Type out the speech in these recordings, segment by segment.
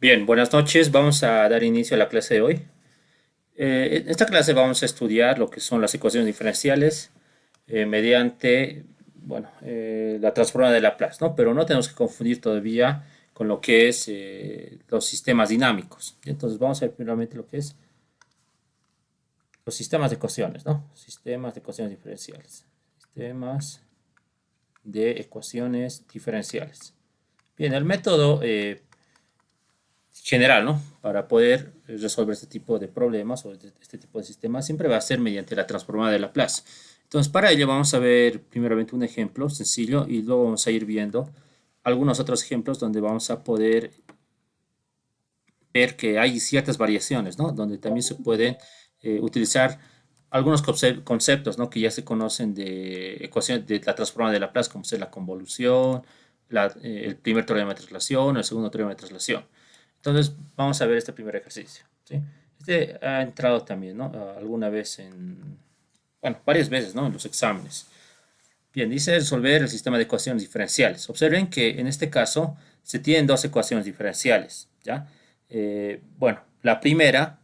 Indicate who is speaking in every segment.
Speaker 1: Bien, buenas noches. Vamos a dar inicio a la clase de hoy. En esta clase vamos a estudiar lo que son las ecuaciones diferenciales mediante, la transformada de Laplace, ¿no? Pero no tenemos que confundir todavía con lo que es los sistemas dinámicos. Entonces vamos a ver primeramente lo que es los sistemas de ecuaciones, ¿no? Sistemas de ecuaciones diferenciales. Sistemas de ecuaciones diferenciales. Bien, el método general, ¿no? Para poder resolver este tipo de problemas o este tipo de sistemas siempre va a ser mediante la transformada de Laplace. Entonces, para ello vamos a ver primeramente un ejemplo sencillo y luego vamos a ir viendo algunos otros ejemplos donde vamos a poder ver que hay ciertas variaciones, ¿no? Donde también se pueden utilizar algunos conceptos, ¿no? Que ya se conocen de ecuaciones de la transformada de Laplace, como ser la convolución, el primer teorema de traslación, el segundo teorema de traslación. Entonces, vamos a ver este primer ejercicio, ¿sí? Este ha entrado también, ¿no? Alguna vez bueno, varias veces, ¿no? En los exámenes. Bien, dice resolver el sistema de ecuaciones diferenciales. Observen que en este caso se tienen dos ecuaciones diferenciales, ¿ya? Bueno, la primera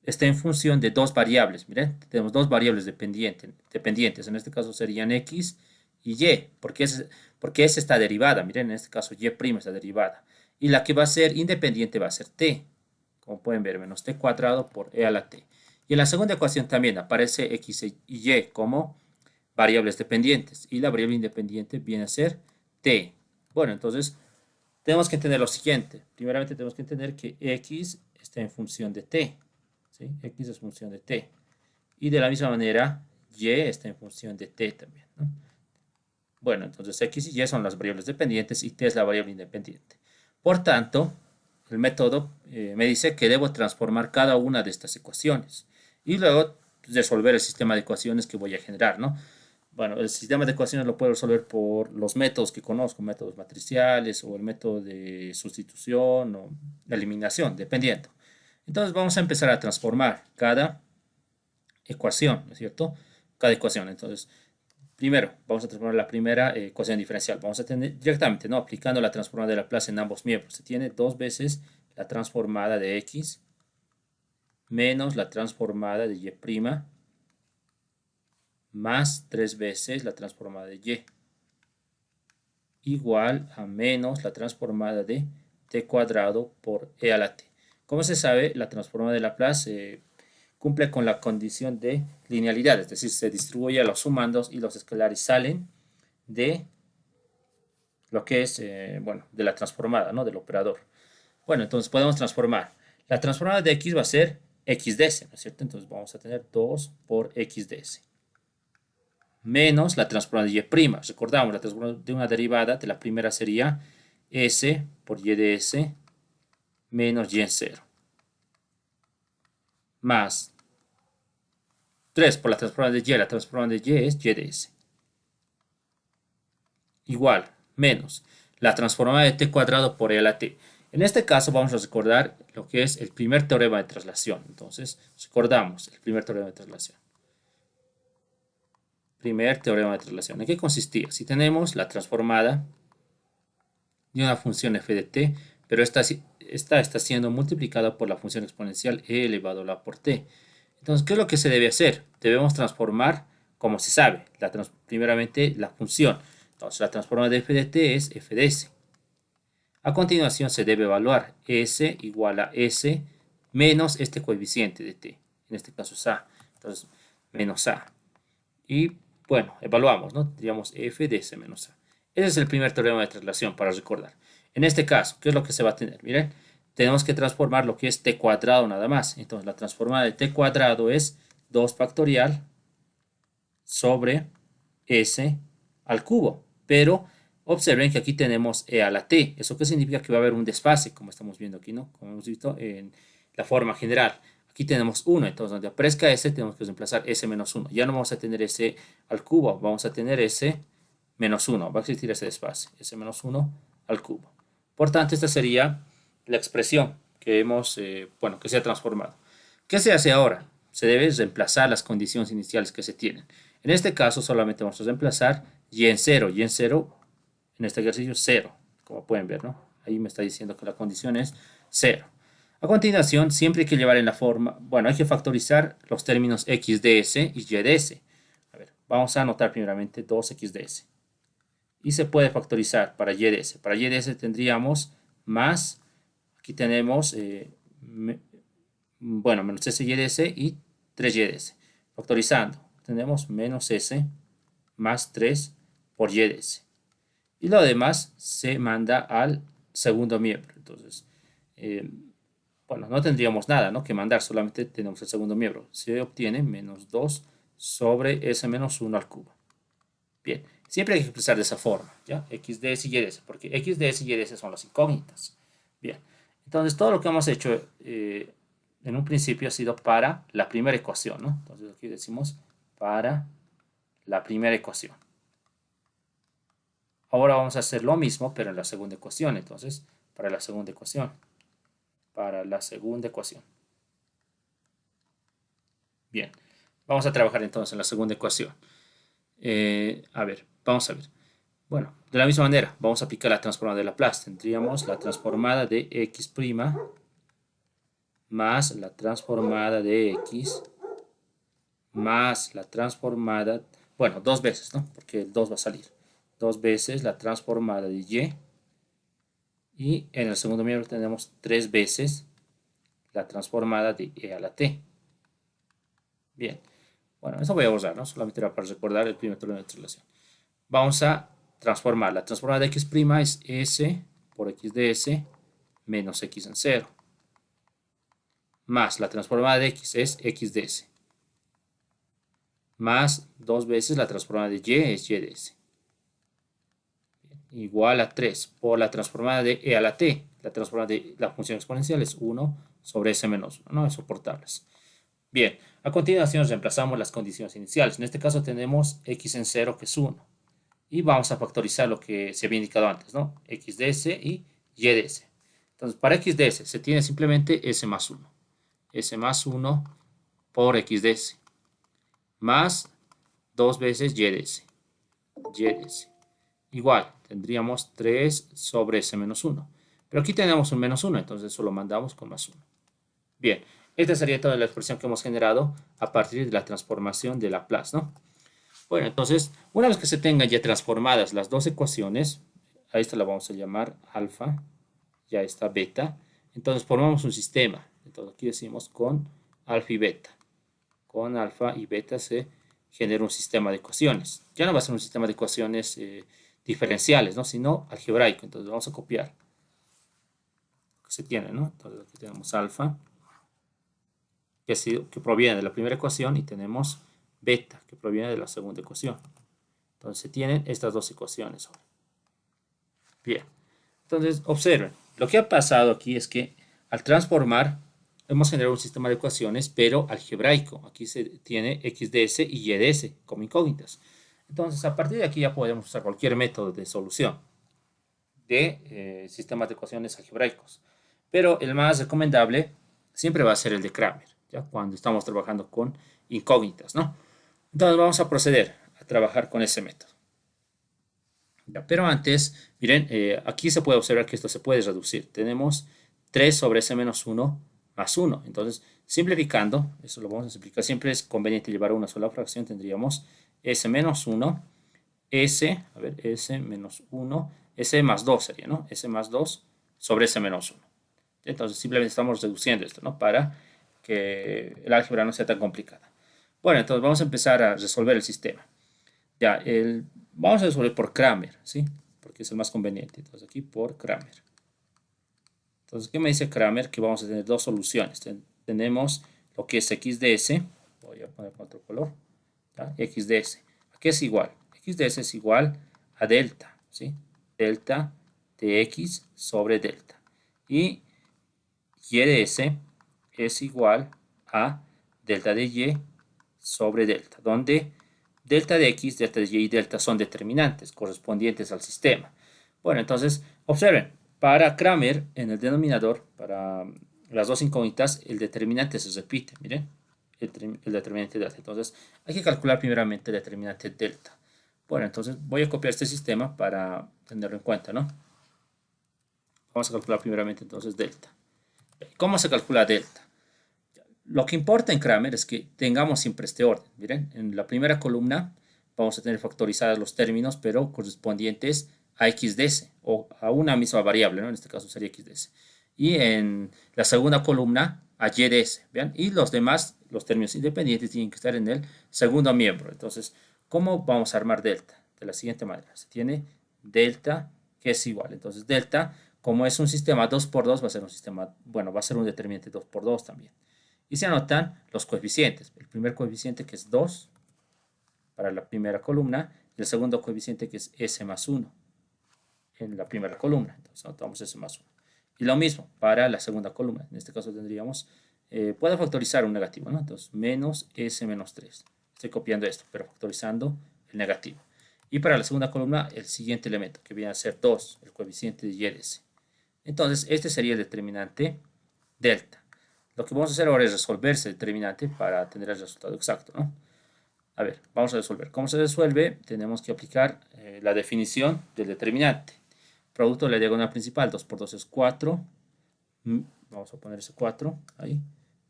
Speaker 1: está en función de dos variables. Miren, tenemos dos variables dependientes. En este caso serían x y y, porque es esta derivada. Miren, en este caso y' es la derivada. Y la que va a ser independiente va a ser t. Como pueden ver, menos t cuadrado por e a la t. Y en la segunda ecuación también aparece x y y como variables dependientes. Y la variable independiente viene a ser t. Bueno, entonces tenemos que entender lo siguiente. Primeramente tenemos que entender que x está en función de t. ¿Sí? X es función de t. Y de la misma manera, y está en función de t también, ¿no? Bueno, entonces x y y son las variables dependientes y t es la variable independiente. Por tanto, el método me dice que debo transformar cada una de estas ecuaciones y luego resolver el sistema de ecuaciones que voy a generar, ¿no? Bueno, el sistema de ecuaciones lo puedo resolver por los métodos que conozco, métodos matriciales o el método de sustitución o de eliminación, dependiendo. Entonces vamos a empezar a transformar cada ecuación, ¿no es cierto? Cada ecuación. Entonces, primero, vamos a transformar la primera ecuación diferencial. Vamos a tener directamente, ¿no? Aplicando la transformada de Laplace en ambos miembros. Se tiene dos veces la transformada de x menos la transformada de y' más tres veces la transformada de y igual a menos la transformada de t cuadrado por e a la t. Como se sabe, la transformada de Laplace cumple con la condición de linealidad, es decir, se distribuye a los sumandos y los escalares salen de lo que es, bueno, de la transformada, ¿no? Del operador. Bueno, entonces podemos transformar. La transformada de x va a ser x de s, ¿no es cierto? Entonces vamos a tener 2 por x de s. Menos la transformada de y'. Recordamos, la transformada de una derivada de la primera sería s por y de s menos y en 0. Más 3 por la transformada de y. La transformada de y es y de s. Igual, menos la transformada de t cuadrado por e a la t. En este caso vamos a recordar lo que es el primer teorema de traslación. Entonces, recordamos el primer teorema de traslación. Primer teorema de traslación. ¿En qué consistía? Si tenemos la transformada de una función f de t, pero esta está siendo multiplicada por la función exponencial e elevado a la por t. Entonces, ¿qué es lo que se debe hacer? Debemos transformar, como se sabe, primeramente la función. Entonces, la transformada de f de t es f de s. A continuación, se debe evaluar s igual a s menos este coeficiente de t. En este caso es a. Entonces, menos a. Y, bueno, evaluamos, ¿no? Diríamos f de s menos a. Ese es el primer teorema de traslación para recordar. En este caso, ¿qué es lo que se va a tener? Miren, tenemos que transformar lo que es t cuadrado nada más. Entonces, la transformada de t cuadrado es 2 factorial sobre s al cubo. Pero observen que aquí tenemos e a la t. ¿Eso qué significa? Que va a haber un desfase, como estamos viendo aquí, ¿no? Como hemos visto en la forma general. Aquí tenemos 1, entonces donde aparezca s tenemos que reemplazar s menos 1. Ya no vamos a tener s al cubo, vamos a tener s menos 1. Va a existir ese desfase, s menos 1 al cubo. Por tanto, esta sería la expresión que hemos, bueno, que se ha transformado. ¿Qué se hace ahora? Se debe reemplazar las condiciones iniciales que se tienen. En este caso solamente vamos a reemplazar y en 0, en este ejercicio 0, como pueden ver, ¿no? Ahí me está diciendo que la condición es 0. A continuación, siempre hay que llevar en la forma, bueno, hay que factorizar los términos x de s y y de s. A ver, vamos a anotar primeramente 2x de s. Y se puede factorizar para y de s. Para y de s tendríamos más, aquí tenemos, bueno, menos s y de s y 3y de s. Factorizando, tenemos menos s más 3 por y de s. Y lo demás se manda al segundo miembro. Entonces, bueno, no tendríamos nada, ¿no?, que mandar, solamente tenemos el segundo miembro. Se obtiene menos 2 sobre s menos 1 al cubo. Bien, siempre hay que expresar de esa forma, ¿ya? X de s y y de s, porque x de s y y de s son las incógnitas. Bien, entonces todo lo que hemos hecho en un principio ha sido para la primera ecuación, ¿no? Entonces aquí decimos para la primera ecuación. Ahora vamos a hacer lo mismo, pero en la segunda ecuación. Entonces, para la segunda ecuación. Para la segunda ecuación. Bien, vamos a trabajar entonces en la segunda ecuación. A ver, vamos a ver. Bueno, de la misma manera, vamos a aplicar la transformada de Laplace. Tendríamos la transformada de x' más la transformada de x más la transformada, bueno, dos veces, ¿no? Porque el 2 va a salir. Dos veces la transformada de y. Y en el segundo miembro tenemos tres veces la transformada de e a la t. Bien. Bueno, eso voy a borrar, ¿no? Solamente era para recordar el primer término de relación. Vamos a transformar. La transformada de x' es s por x de s menos x en 0. Más la transformada de x es x de s. Más dos veces la transformada de y es y de s. Igual a 3 por la transformada de e a la t. La transformada de la función exponencial es 1 sobre s menos 1, ¿no? Es soportables. Bien, a continuación reemplazamos las condiciones iniciales. En este caso tenemos x en 0, que es 1. Y vamos a factorizar lo que se había indicado antes, ¿no? X de s y y de s. Entonces, para x de s se tiene simplemente s más 1. S más 1 por x de s. Más dos veces y de s. Y de s. Igual, tendríamos 3 sobre s menos 1. Pero aquí tenemos un menos 1, entonces eso lo mandamos con más 1. Bien, esta sería toda la expresión que hemos generado a partir de la transformación de Laplace, ¿no? Bueno, entonces, una vez que se tengan ya transformadas las dos ecuaciones, a esta la vamos a llamar alfa, ya está beta, entonces formamos un sistema. Entonces aquí decimos con alfa y beta. Con alfa y beta se genera un sistema de ecuaciones. Ya no va a ser un sistema de ecuaciones diferenciales, ¿no?, sino algebraico. Entonces vamos a copiar lo que se tiene, ¿no? Entonces aquí tenemos alfa, que proviene de la primera ecuación, y tenemos beta, que proviene de la segunda ecuación. Entonces se tienen estas dos ecuaciones. Bien, entonces observen, lo que ha pasado aquí es que al transformar hemos generado un sistema de ecuaciones, pero algebraico. Aquí se tiene x de s y y de s como incógnitas. Entonces, a partir de aquí ya podemos usar cualquier método de solución de sistemas de ecuaciones algebraicos. Pero el más recomendable siempre va a ser el de Cramer, ¿ya?, cuando estamos trabajando con incógnitas, ¿no? Entonces vamos a proceder a trabajar con ese método. Ya, pero antes, miren, aquí se puede observar que esto se puede reducir. Tenemos 3 sobre s menos 1 más 1. Entonces, simplificando, eso lo vamos a simplificar. Siempre es conveniente llevar una sola fracción. Tendríamos s menos 1, s, a ver, s menos 1, s más 2 sería, ¿no? S más 2 sobre s menos 1. Entonces, simplemente estamos reduciendo esto, ¿no?, para que el álgebra no sea tan complicada. Bueno, entonces vamos a empezar a resolver el sistema. Ya, vamos a resolver por Cramer, ¿sí? Porque es el más conveniente. Entonces aquí por Cramer. Entonces, ¿qué me dice Cramer? Que vamos a tener dos soluciones. Tenemos lo que es x de s. Voy a poner con otro color. ¿Ya? X de s. ¿A qué es igual? X de s es igual a delta, ¿sí? Delta de x sobre delta. Y de s es igual a delta de y sobre delta, donde delta de x, delta de y y delta son determinantes correspondientes al sistema. Bueno, entonces, observen, para Cramer, en el denominador, para las dos incógnitas, el determinante se repite, miren, el determinante delta. Entonces, hay que calcular primeramente el determinante delta. Bueno, entonces voy a copiar este sistema para tenerlo en cuenta, ¿no? Vamos a calcular primeramente entonces delta. ¿Cómo se calcula delta? Lo que importa en Kramer es que tengamos siempre este orden. Miren, en la primera columna vamos a tener factorizados los términos, pero correspondientes a x de s, o a una misma variable, ¿no? En este caso sería x de s. Y en la segunda columna a y de s, ¿vean? Y los demás, los términos independientes, tienen que estar en el segundo miembro. Entonces, ¿cómo vamos a armar delta? De la siguiente manera. Se tiene delta que es igual. Entonces, delta, como es un sistema 2 por 2, va a ser un sistema, bueno, va a ser un determinante 2 por 2 también. Y se anotan los coeficientes. El primer coeficiente que es 2 para la primera columna y el segundo coeficiente que es s más 1 en la primera columna. Entonces anotamos s más 1. Y lo mismo para la segunda columna. En este caso tendríamos, puedo factorizar un negativo, ¿no? Entonces menos s menos 3. Estoy copiando esto, pero factorizando el negativo. Y para la segunda columna el siguiente elemento, que viene a ser 2, el coeficiente de y de s. Entonces este sería el determinante delta. Lo que vamos a hacer ahora es resolver ese determinante para tener el resultado exacto, ¿no? A ver, vamos a resolver. ¿Cómo se resuelve? Tenemos que aplicar la definición del determinante. Producto de la diagonal principal, 2 por 2 es 4. Vamos a poner ese 4 ahí.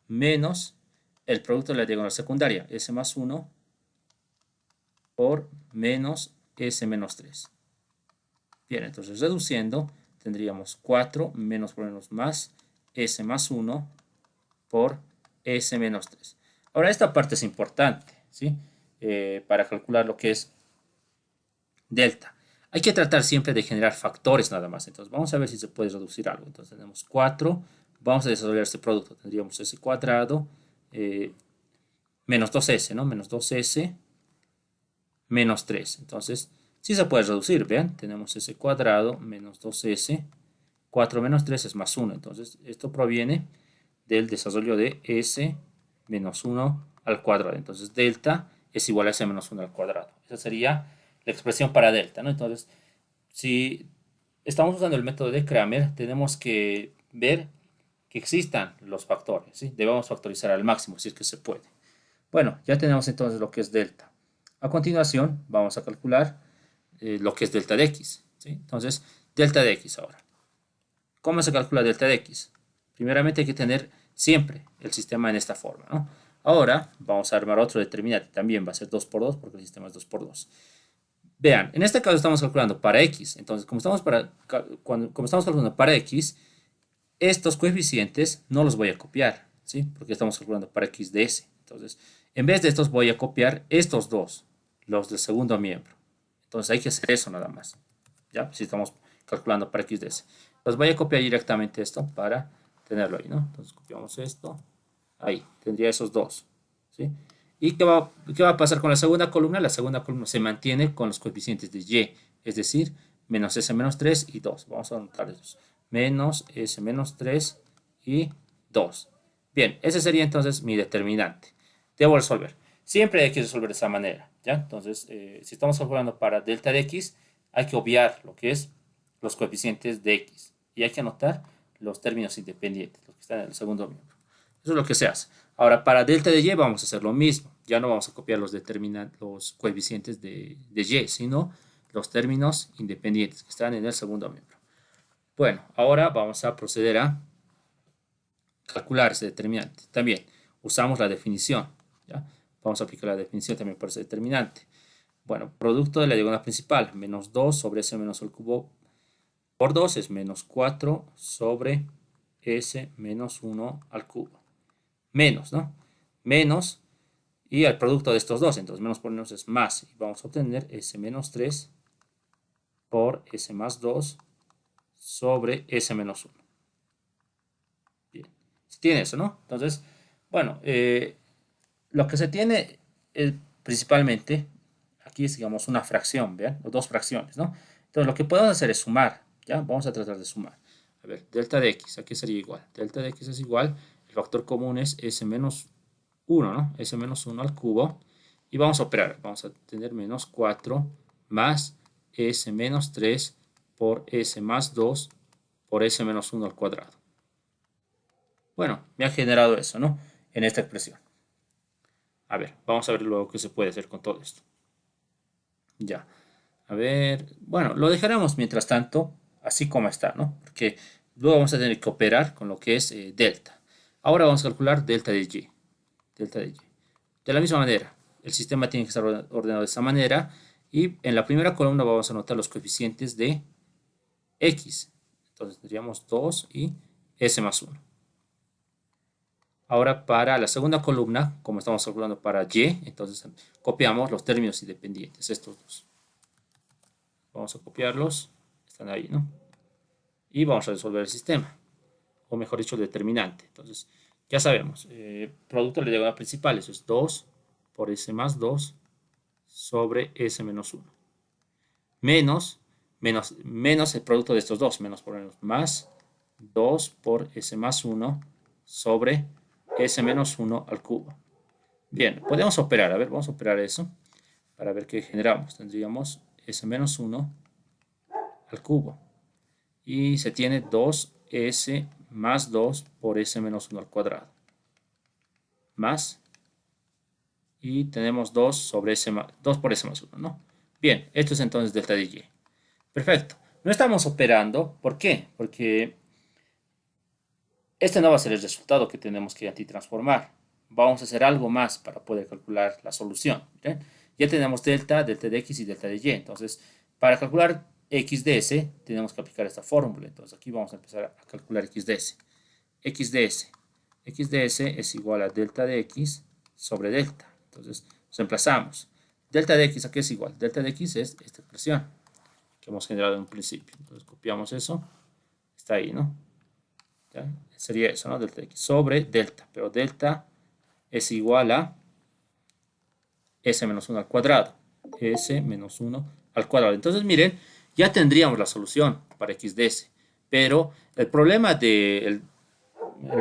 Speaker 1: Menos el producto de la diagonal secundaria, s más 1 por menos s menos 3. Bien, entonces reduciendo tendríamos 4 menos por menos más s más 1 por s menos 3. Ahora esta parte es importante, ¿sí? Para calcular lo que es delta. Hay que tratar siempre de generar factores nada más. Entonces vamos a ver si se puede reducir algo. Entonces tenemos 4, vamos a desarrollar este producto. Tendríamos s cuadrado menos 2s, ¿no? Menos 2s menos 3. Entonces sí se puede reducir, vean. Tenemos s cuadrado menos 2s. 4 menos 3 es más 1. Entonces esto proviene del desarrollo de s menos 1 al cuadrado. Entonces delta es igual a s menos 1 al cuadrado. Esa sería la expresión para delta, ¿no? Entonces, si estamos usando el método de Kramer, tenemos que ver que existan los factores, ¿sí? Debemos factorizar al máximo si es que se puede. Bueno, ya tenemos entonces lo que es delta. A continuación, vamos a calcular lo que es delta de x, ¿sí? Entonces, delta de x ahora. ¿Cómo se calcula delta de x? Primeramente hay que tener siempre el sistema en esta forma, ¿no? Ahora vamos a armar otro determinante. También va a ser 2 por 2 porque el sistema es 2 por 2. Vean, en este caso estamos calculando para x. Entonces, como estamos calculando para x, estos coeficientes no los voy a copiar, ¿sí? Porque estamos calculando para x de s. Entonces, en vez de estos voy a copiar estos dos, los del segundo miembro. Entonces hay que hacer eso nada más, ¿ya? Si estamos calculando para x de s. Entonces voy a copiar directamente esto para tenerlo ahí, ¿no? Entonces copiamos esto, ahí, tendría esos dos, ¿sí? ¿Y qué va a pasar con la segunda columna? La segunda columna se mantiene con los coeficientes de y, es decir, menos s menos 3 y 2. Vamos a anotar esos. Menos s menos 3 y 2. Bien, ese sería entonces mi determinante. Debo resolver. Siempre hay que resolver de esa manera, ¿ya? Entonces, si estamos calculando para delta de x, hay que obviar lo que es los coeficientes de x. Y hay que anotar los términos independientes, los que están en el segundo miembro. Eso es lo que se hace. Ahora, para delta de y vamos a hacer lo mismo. Ya no vamos a copiar los coeficientes de y, sino los términos independientes que están en el segundo miembro. Bueno, ahora vamos a proceder a calcular ese determinante. También usamos la definición, ¿ya? Vamos a aplicar la definición también para ese determinante. Bueno, producto de la diagonal principal, menos 2 sobre s menos al cubo por 2 es menos 4 sobre s menos 1 al cubo. Menos, ¿no? Menos, y el producto de estos dos, entonces menos por menos es más. Y vamos a obtener s menos 3 por s más 2 sobre s menos 1. Bien, se tiene eso, ¿no? Entonces, bueno, lo que se tiene principalmente, aquí es, digamos, una fracción, ¿vean? O dos fracciones, ¿no? Entonces, lo que podemos hacer es sumar, ¿ya? Vamos a tratar de sumar. A ver, delta de x, aquí sería igual. Delta de x es igual, el factor común es s menos 1, ¿no? S menos 1 al cubo. Y vamos a operar. Vamos a tener menos 4 más s menos 3 por s más 2 por s menos 1 al cuadrado. Bueno, me ha generado eso, ¿no? En esta expresión. A ver, vamos a ver luego qué se puede hacer con todo esto. Ya. A ver, bueno, lo dejaremos mientras tanto así como está, ¿no? Porque luego vamos a tener que operar con lo que es delta. Ahora vamos a calcular delta de y. Delta de y. De la misma manera, el sistema tiene que estar ordenado de esa manera y en la primera columna vamos a anotar los coeficientes de x. Entonces tendríamos 2 y s más 1. Ahora para la segunda columna, como estamos calculando para y, entonces copiamos los términos independientes, estos dos. Vamos a copiarlos, están ahí, ¿no? Y vamos a resolver el sistema, o mejor dicho, el determinante. Entonces, ya sabemos, producto de la diagonal principal, eso es 2 por s más 2 sobre s menos 1. Menos el producto de estos dos, menos por menos, más 2 por s más 1 sobre s menos 1 al cubo. Bien, podemos operar, a ver, vamos a operar eso para ver qué generamos. Tendríamos s menos 1 al cubo y se tiene 2s más 2 por s menos 1 al cuadrado. Más, y tenemos 2 sobre s más, 2 por s más 1, ¿no? Bien, esto es entonces delta de y. Perfecto. No estamos operando, ¿por qué? Porque este no va a ser el resultado que tenemos que antitransformar. Vamos a hacer algo más para poder calcular la solución. ¿Bien? Ya tenemos delta de x y delta de y. Entonces, para calcular x de s, tenemos que aplicar esta fórmula. Entonces, aquí vamos a empezar a calcular x de s. X de s. X de s es igual a delta de x sobre delta. Entonces, reemplazamos. Delta de x, ¿a qué es igual? Delta de x es esta expresión que hemos generado en un principio. Entonces, copiamos eso. Está ahí, ¿no? ¿Ya? Sería eso, ¿no? Delta de x sobre delta. Pero delta es igual a s menos 1 al cuadrado. S menos 1 al cuadrado. Entonces, miren, ya tendríamos la solución para x de s. Pero el problema del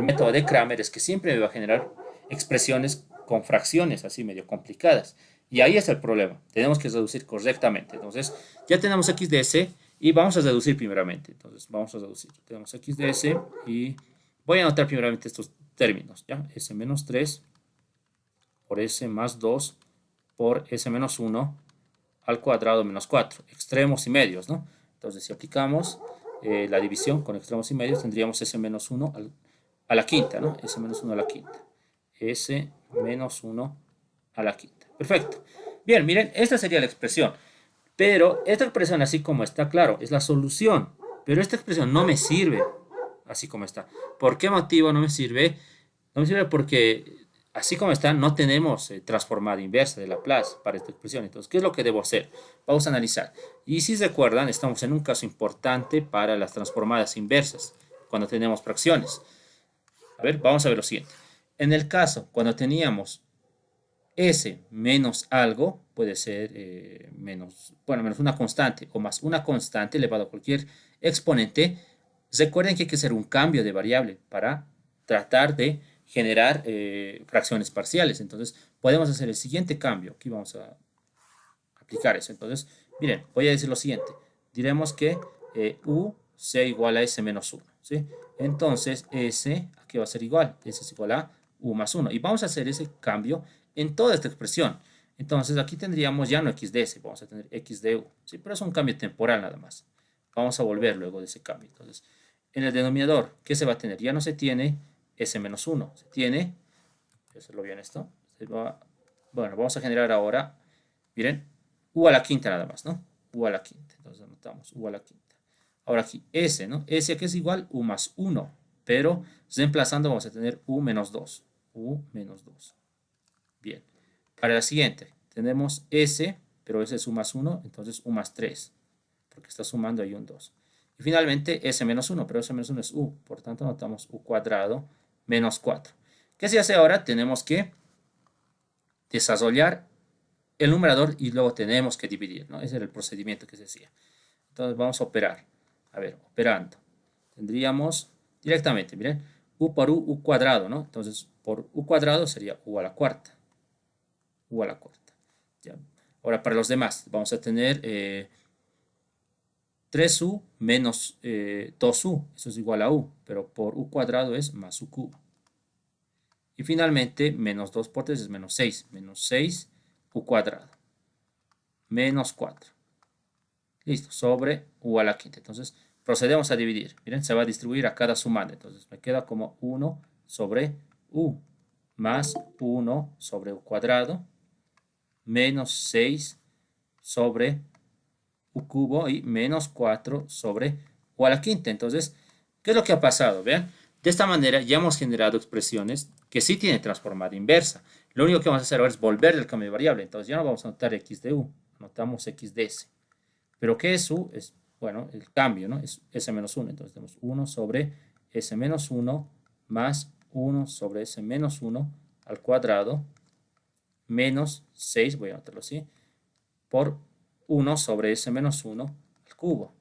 Speaker 1: método de Cramer es que siempre me va a generar expresiones con fracciones así medio complicadas. Y ahí es el problema. Tenemos que reducir correctamente. Entonces, ya tenemos x de s y vamos a reducir primeramente. Entonces, vamos a reducir. Tenemos x de s y voy a anotar primeramente estos términos. ¿Ya? S menos 3 por s más 2 por s menos 1 al cuadrado menos 4. Extremos y medios, ¿no? Entonces, si aplicamos la división con extremos y medios, tendríamos s menos 1 a la quinta, ¿no? S menos 1 a la quinta. S menos 1 a la quinta. Perfecto. Bien, miren, esta sería la expresión. Pero esta expresión, así como está, claro, es la solución. Pero esta expresión no me sirve así como está. ¿Por qué motivo no me sirve? No me sirve porque así como está, no tenemos transformada inversa de Laplace para esta expresión. Entonces, ¿qué es lo que debo hacer? Vamos a analizar. Y si recuerdan, estamos en un caso importante para las transformadas inversas, cuando tenemos fracciones. A ver, vamos a ver lo siguiente. En el caso, cuando teníamos s menos algo, puede ser menos una constante o más una constante elevado a cualquier exponente, recuerden que hay que hacer un cambio de variable para tratar de generar fracciones parciales. Entonces, podemos hacer el siguiente cambio. Aquí vamos a aplicar eso. Entonces, miren, voy a decir lo siguiente. Diremos que u sea igual a s menos 1. ¿Sí? Entonces, s aquí va a ser igual. S es igual a u más 1. Y vamos a hacer ese cambio en toda esta expresión. Entonces, aquí tendríamos ya no x de s, vamos a tener x de u. ¿Sí? Pero es un cambio temporal nada más. Vamos a volver luego de ese cambio. Entonces, en el denominador, ¿qué se va a tener? Ya no se tiene s menos 1. Se tiene, voy a hacerlo bien esto. Bueno, vamos a generar ahora, miren, u a la quinta nada más, ¿no? U a la quinta. Entonces anotamos u a la quinta. Ahora aquí s, ¿no? S que es igual u más 1. Pero reemplazando vamos a tener u menos 2. U menos 2. Bien. Para la siguiente, tenemos s, pero s es u más 1, entonces u más 3. Porque está sumando ahí un 2. Y finalmente s menos 1, pero s menos 1 es u. Por tanto, anotamos u cuadrado menos 4. ¿Qué se hace ahora? Tenemos que desarrollar el numerador y luego tenemos que dividir, ¿no? Ese era el procedimiento que se hacía. Entonces vamos a operar. A ver, operando. Tendríamos directamente, miren, u por u cuadrado, ¿no? Entonces, por u cuadrado sería u a la cuarta. U a la cuarta. ¿Ya? Ahora, para los demás, vamos a tener 3u menos 2u. Eso es igual a u, pero por u cuadrado es más u cubo. Y finalmente, menos 2 por 3 es menos 6. Menos 6 u cuadrado. Menos 4. Listo, sobre u a la quinta. Entonces, procedemos a dividir. Miren, se va a distribuir a cada sumando. Entonces me queda como 1 sobre u más 1 sobre u cuadrado menos 6 sobre u cubo y menos 4 sobre u a la quinta. Entonces, ¿qué es lo que ha pasado? Vean, de esta manera ya hemos generado expresiones que sí tienen transformada inversa. Lo único que vamos a hacer ahora es volver el cambio de variable. Entonces ya no vamos a anotar x de u, anotamos x de s. Pero ¿qué es u? Es, bueno, el cambio, ¿no? Es s menos 1. Entonces tenemos 1 sobre s menos 1 más 1 sobre s menos 1 al cuadrado menos 6, voy a anotarlo así, por 1 sobre s menos 1 al cubo,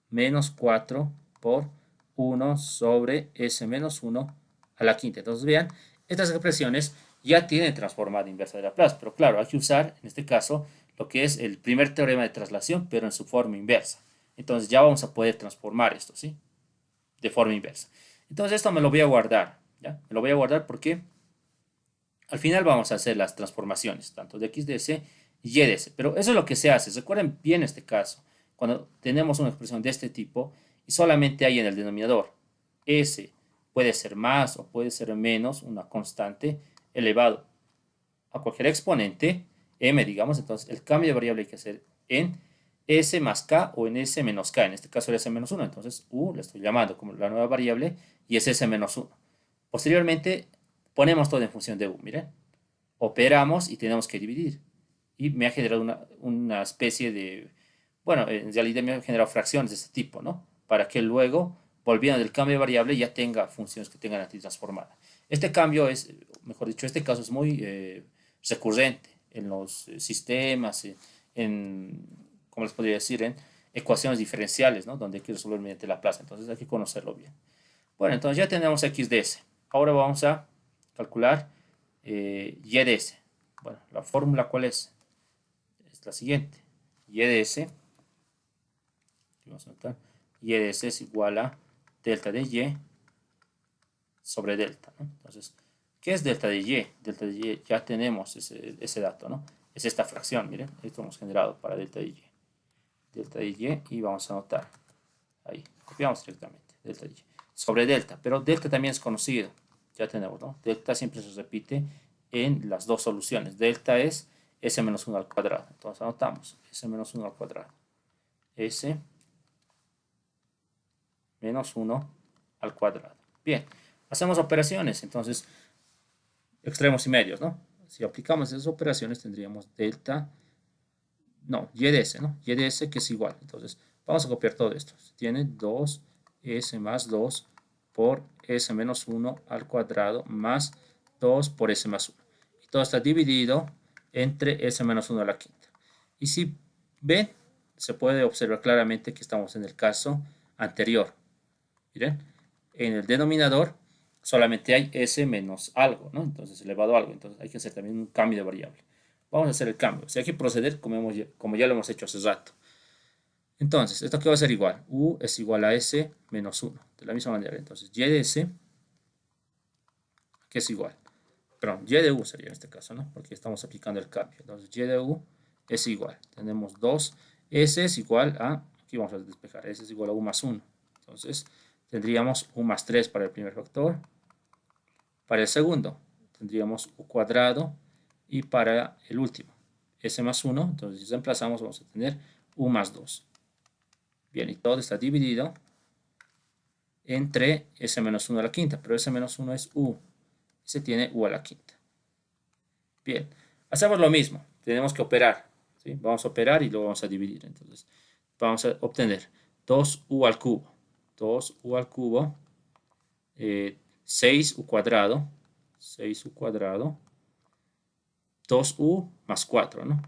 Speaker 1: menos 4 por 1 sobre s menos 1 a la quinta. Entonces vean, estas expresiones ya tienen transformada inversa de Laplace, pero claro, hay que usar en este caso lo que es el primer teorema de traslación, pero en su forma inversa. Entonces ya vamos a poder transformar esto, ¿sí? De forma inversa. Entonces esto me lo voy a guardar, ¿ya? Me lo voy a guardar porque al final vamos a hacer las transformaciones, tanto de x de s y y de s. Pero eso es lo que se hace. Recuerden bien este caso. Cuando tenemos una expresión de este tipo y solamente hay en el denominador s puede ser más o puede ser menos una constante elevado a cualquier exponente, m, digamos, entonces el cambio de variable hay que hacer en s más k o en s menos k. En este caso era s menos 1, entonces u le estoy llamando como la nueva variable y es s menos 1. Posteriormente ponemos todo en función de u, miren. Operamos y tenemos que dividir. Y me ha generado una especie de, bueno, en realidad me ha generado fracciones de este tipo, ¿no? Para que luego, volviendo del cambio de variable, ya tenga funciones que tengan antitransformada. Este cambio es, mejor dicho, este caso es muy recurrente en los sistemas, ¿cómo les podría decir? En ecuaciones diferenciales, ¿no? Donde hay que resolver mediante Laplace. Entonces hay que conocerlo bien. Bueno, entonces ya tenemos x de s. Ahora vamos a calcular y de s. Bueno, la fórmula ¿cuál es? Es la siguiente. Y de s, vamos a notar, y de s es igual a delta de y sobre delta, ¿no? Entonces, ¿qué es delta de y? Delta de y, ya tenemos ese dato, ¿no? Es esta fracción, miren, esto hemos generado para delta de y. Delta de y y vamos a anotar, ahí, copiamos directamente, delta de y. Sobre delta, pero delta también es conocido, ya tenemos, ¿no? Delta siempre se repite en las dos soluciones. Delta es s menos 1 al cuadrado. Entonces anotamos s menos 1 al cuadrado. S menos 1 al cuadrado. Bien, hacemos operaciones. Entonces, extremos y medios, ¿no? Si aplicamos esas operaciones tendríamos delta, no, y de s, ¿no? Y de s que es igual. Entonces, vamos a copiar todo esto. Tiene 2s más 2 por s menos 1 al cuadrado más 2 por s más 1. Y todo está dividido entre s menos 1 a la quinta. Y si ven, se puede observar claramente que estamos en el caso anterior. Miren, en el denominador solamente hay s menos algo, ¿no? Entonces elevado a algo. Entonces hay que hacer también un cambio de variable. Vamos a hacer el cambio. O sea, hay que proceder como ya lo hemos hecho hace rato. Entonces, ¿esto qué va a ser igual? U es igual a s menos 1. De la misma manera. Entonces, y de s, que es igual. Perdón, y de u sería en este caso, ¿no? Porque estamos aplicando el cambio. Entonces, y de u es igual. Tenemos 2. S es igual a, aquí vamos a despejar, S es igual a u más 1. Entonces, tendríamos u más 3 para el primer factor. Para el segundo, tendríamos u cuadrado. Y para el último, s más 1. Entonces, si reemplazamos, vamos a tener u más 2. Bien, y todo está dividido entre s menos 1 a la quinta. Pero s menos 1 es u. Y se tiene u a la quinta. Bien, hacemos lo mismo. Tenemos que operar. ¿Sí? Vamos a operar y luego vamos a dividir. Entonces, vamos a obtener 2u al cubo. 2u al cubo. 6u cuadrado. 6u cuadrado. 2u más 4, ¿no?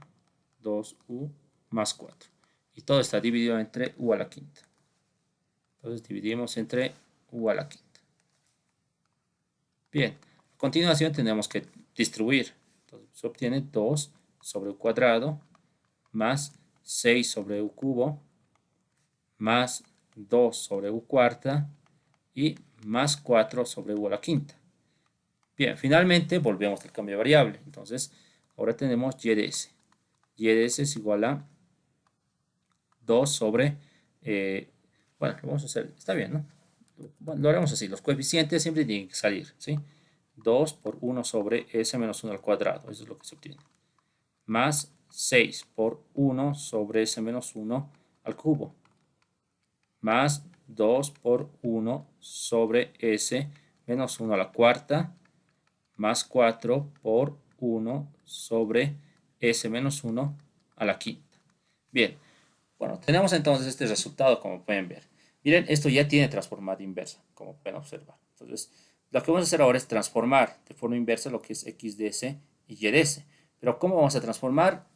Speaker 1: 2u más 4. Y todo está dividido entre u a la quinta. Entonces dividimos entre u a la quinta. Bien, a continuación tenemos que distribuir. Entonces se obtiene 2 sobre u cuadrado más 6 sobre u cubo más 2 sobre u cuarta y más 4 sobre u a la quinta. Bien, finalmente volvemos al cambio de variable. Entonces, ahora tenemos y de s. Y de s es igual a 2 sobre Bueno, lo vamos a hacer, está bien, ¿no? Bueno, lo haremos así, los coeficientes siempre tienen que salir, ¿sí? 2 por 1 sobre s menos 1 al cuadrado, eso es lo que se obtiene. Más 6 por 1 sobre s menos 1 al cubo. Más 2 por 1 sobre s menos 1 a la cuarta, más 4 por 1 sobre s menos 1 a la quinta. Bien, bueno, tenemos entonces este resultado, como pueden ver. Miren, esto ya tiene transformada inversa, como pueden observar. Entonces, lo que vamos a hacer ahora es transformar de forma inversa lo que es x de s y y de s. Pero ¿cómo vamos a transformar?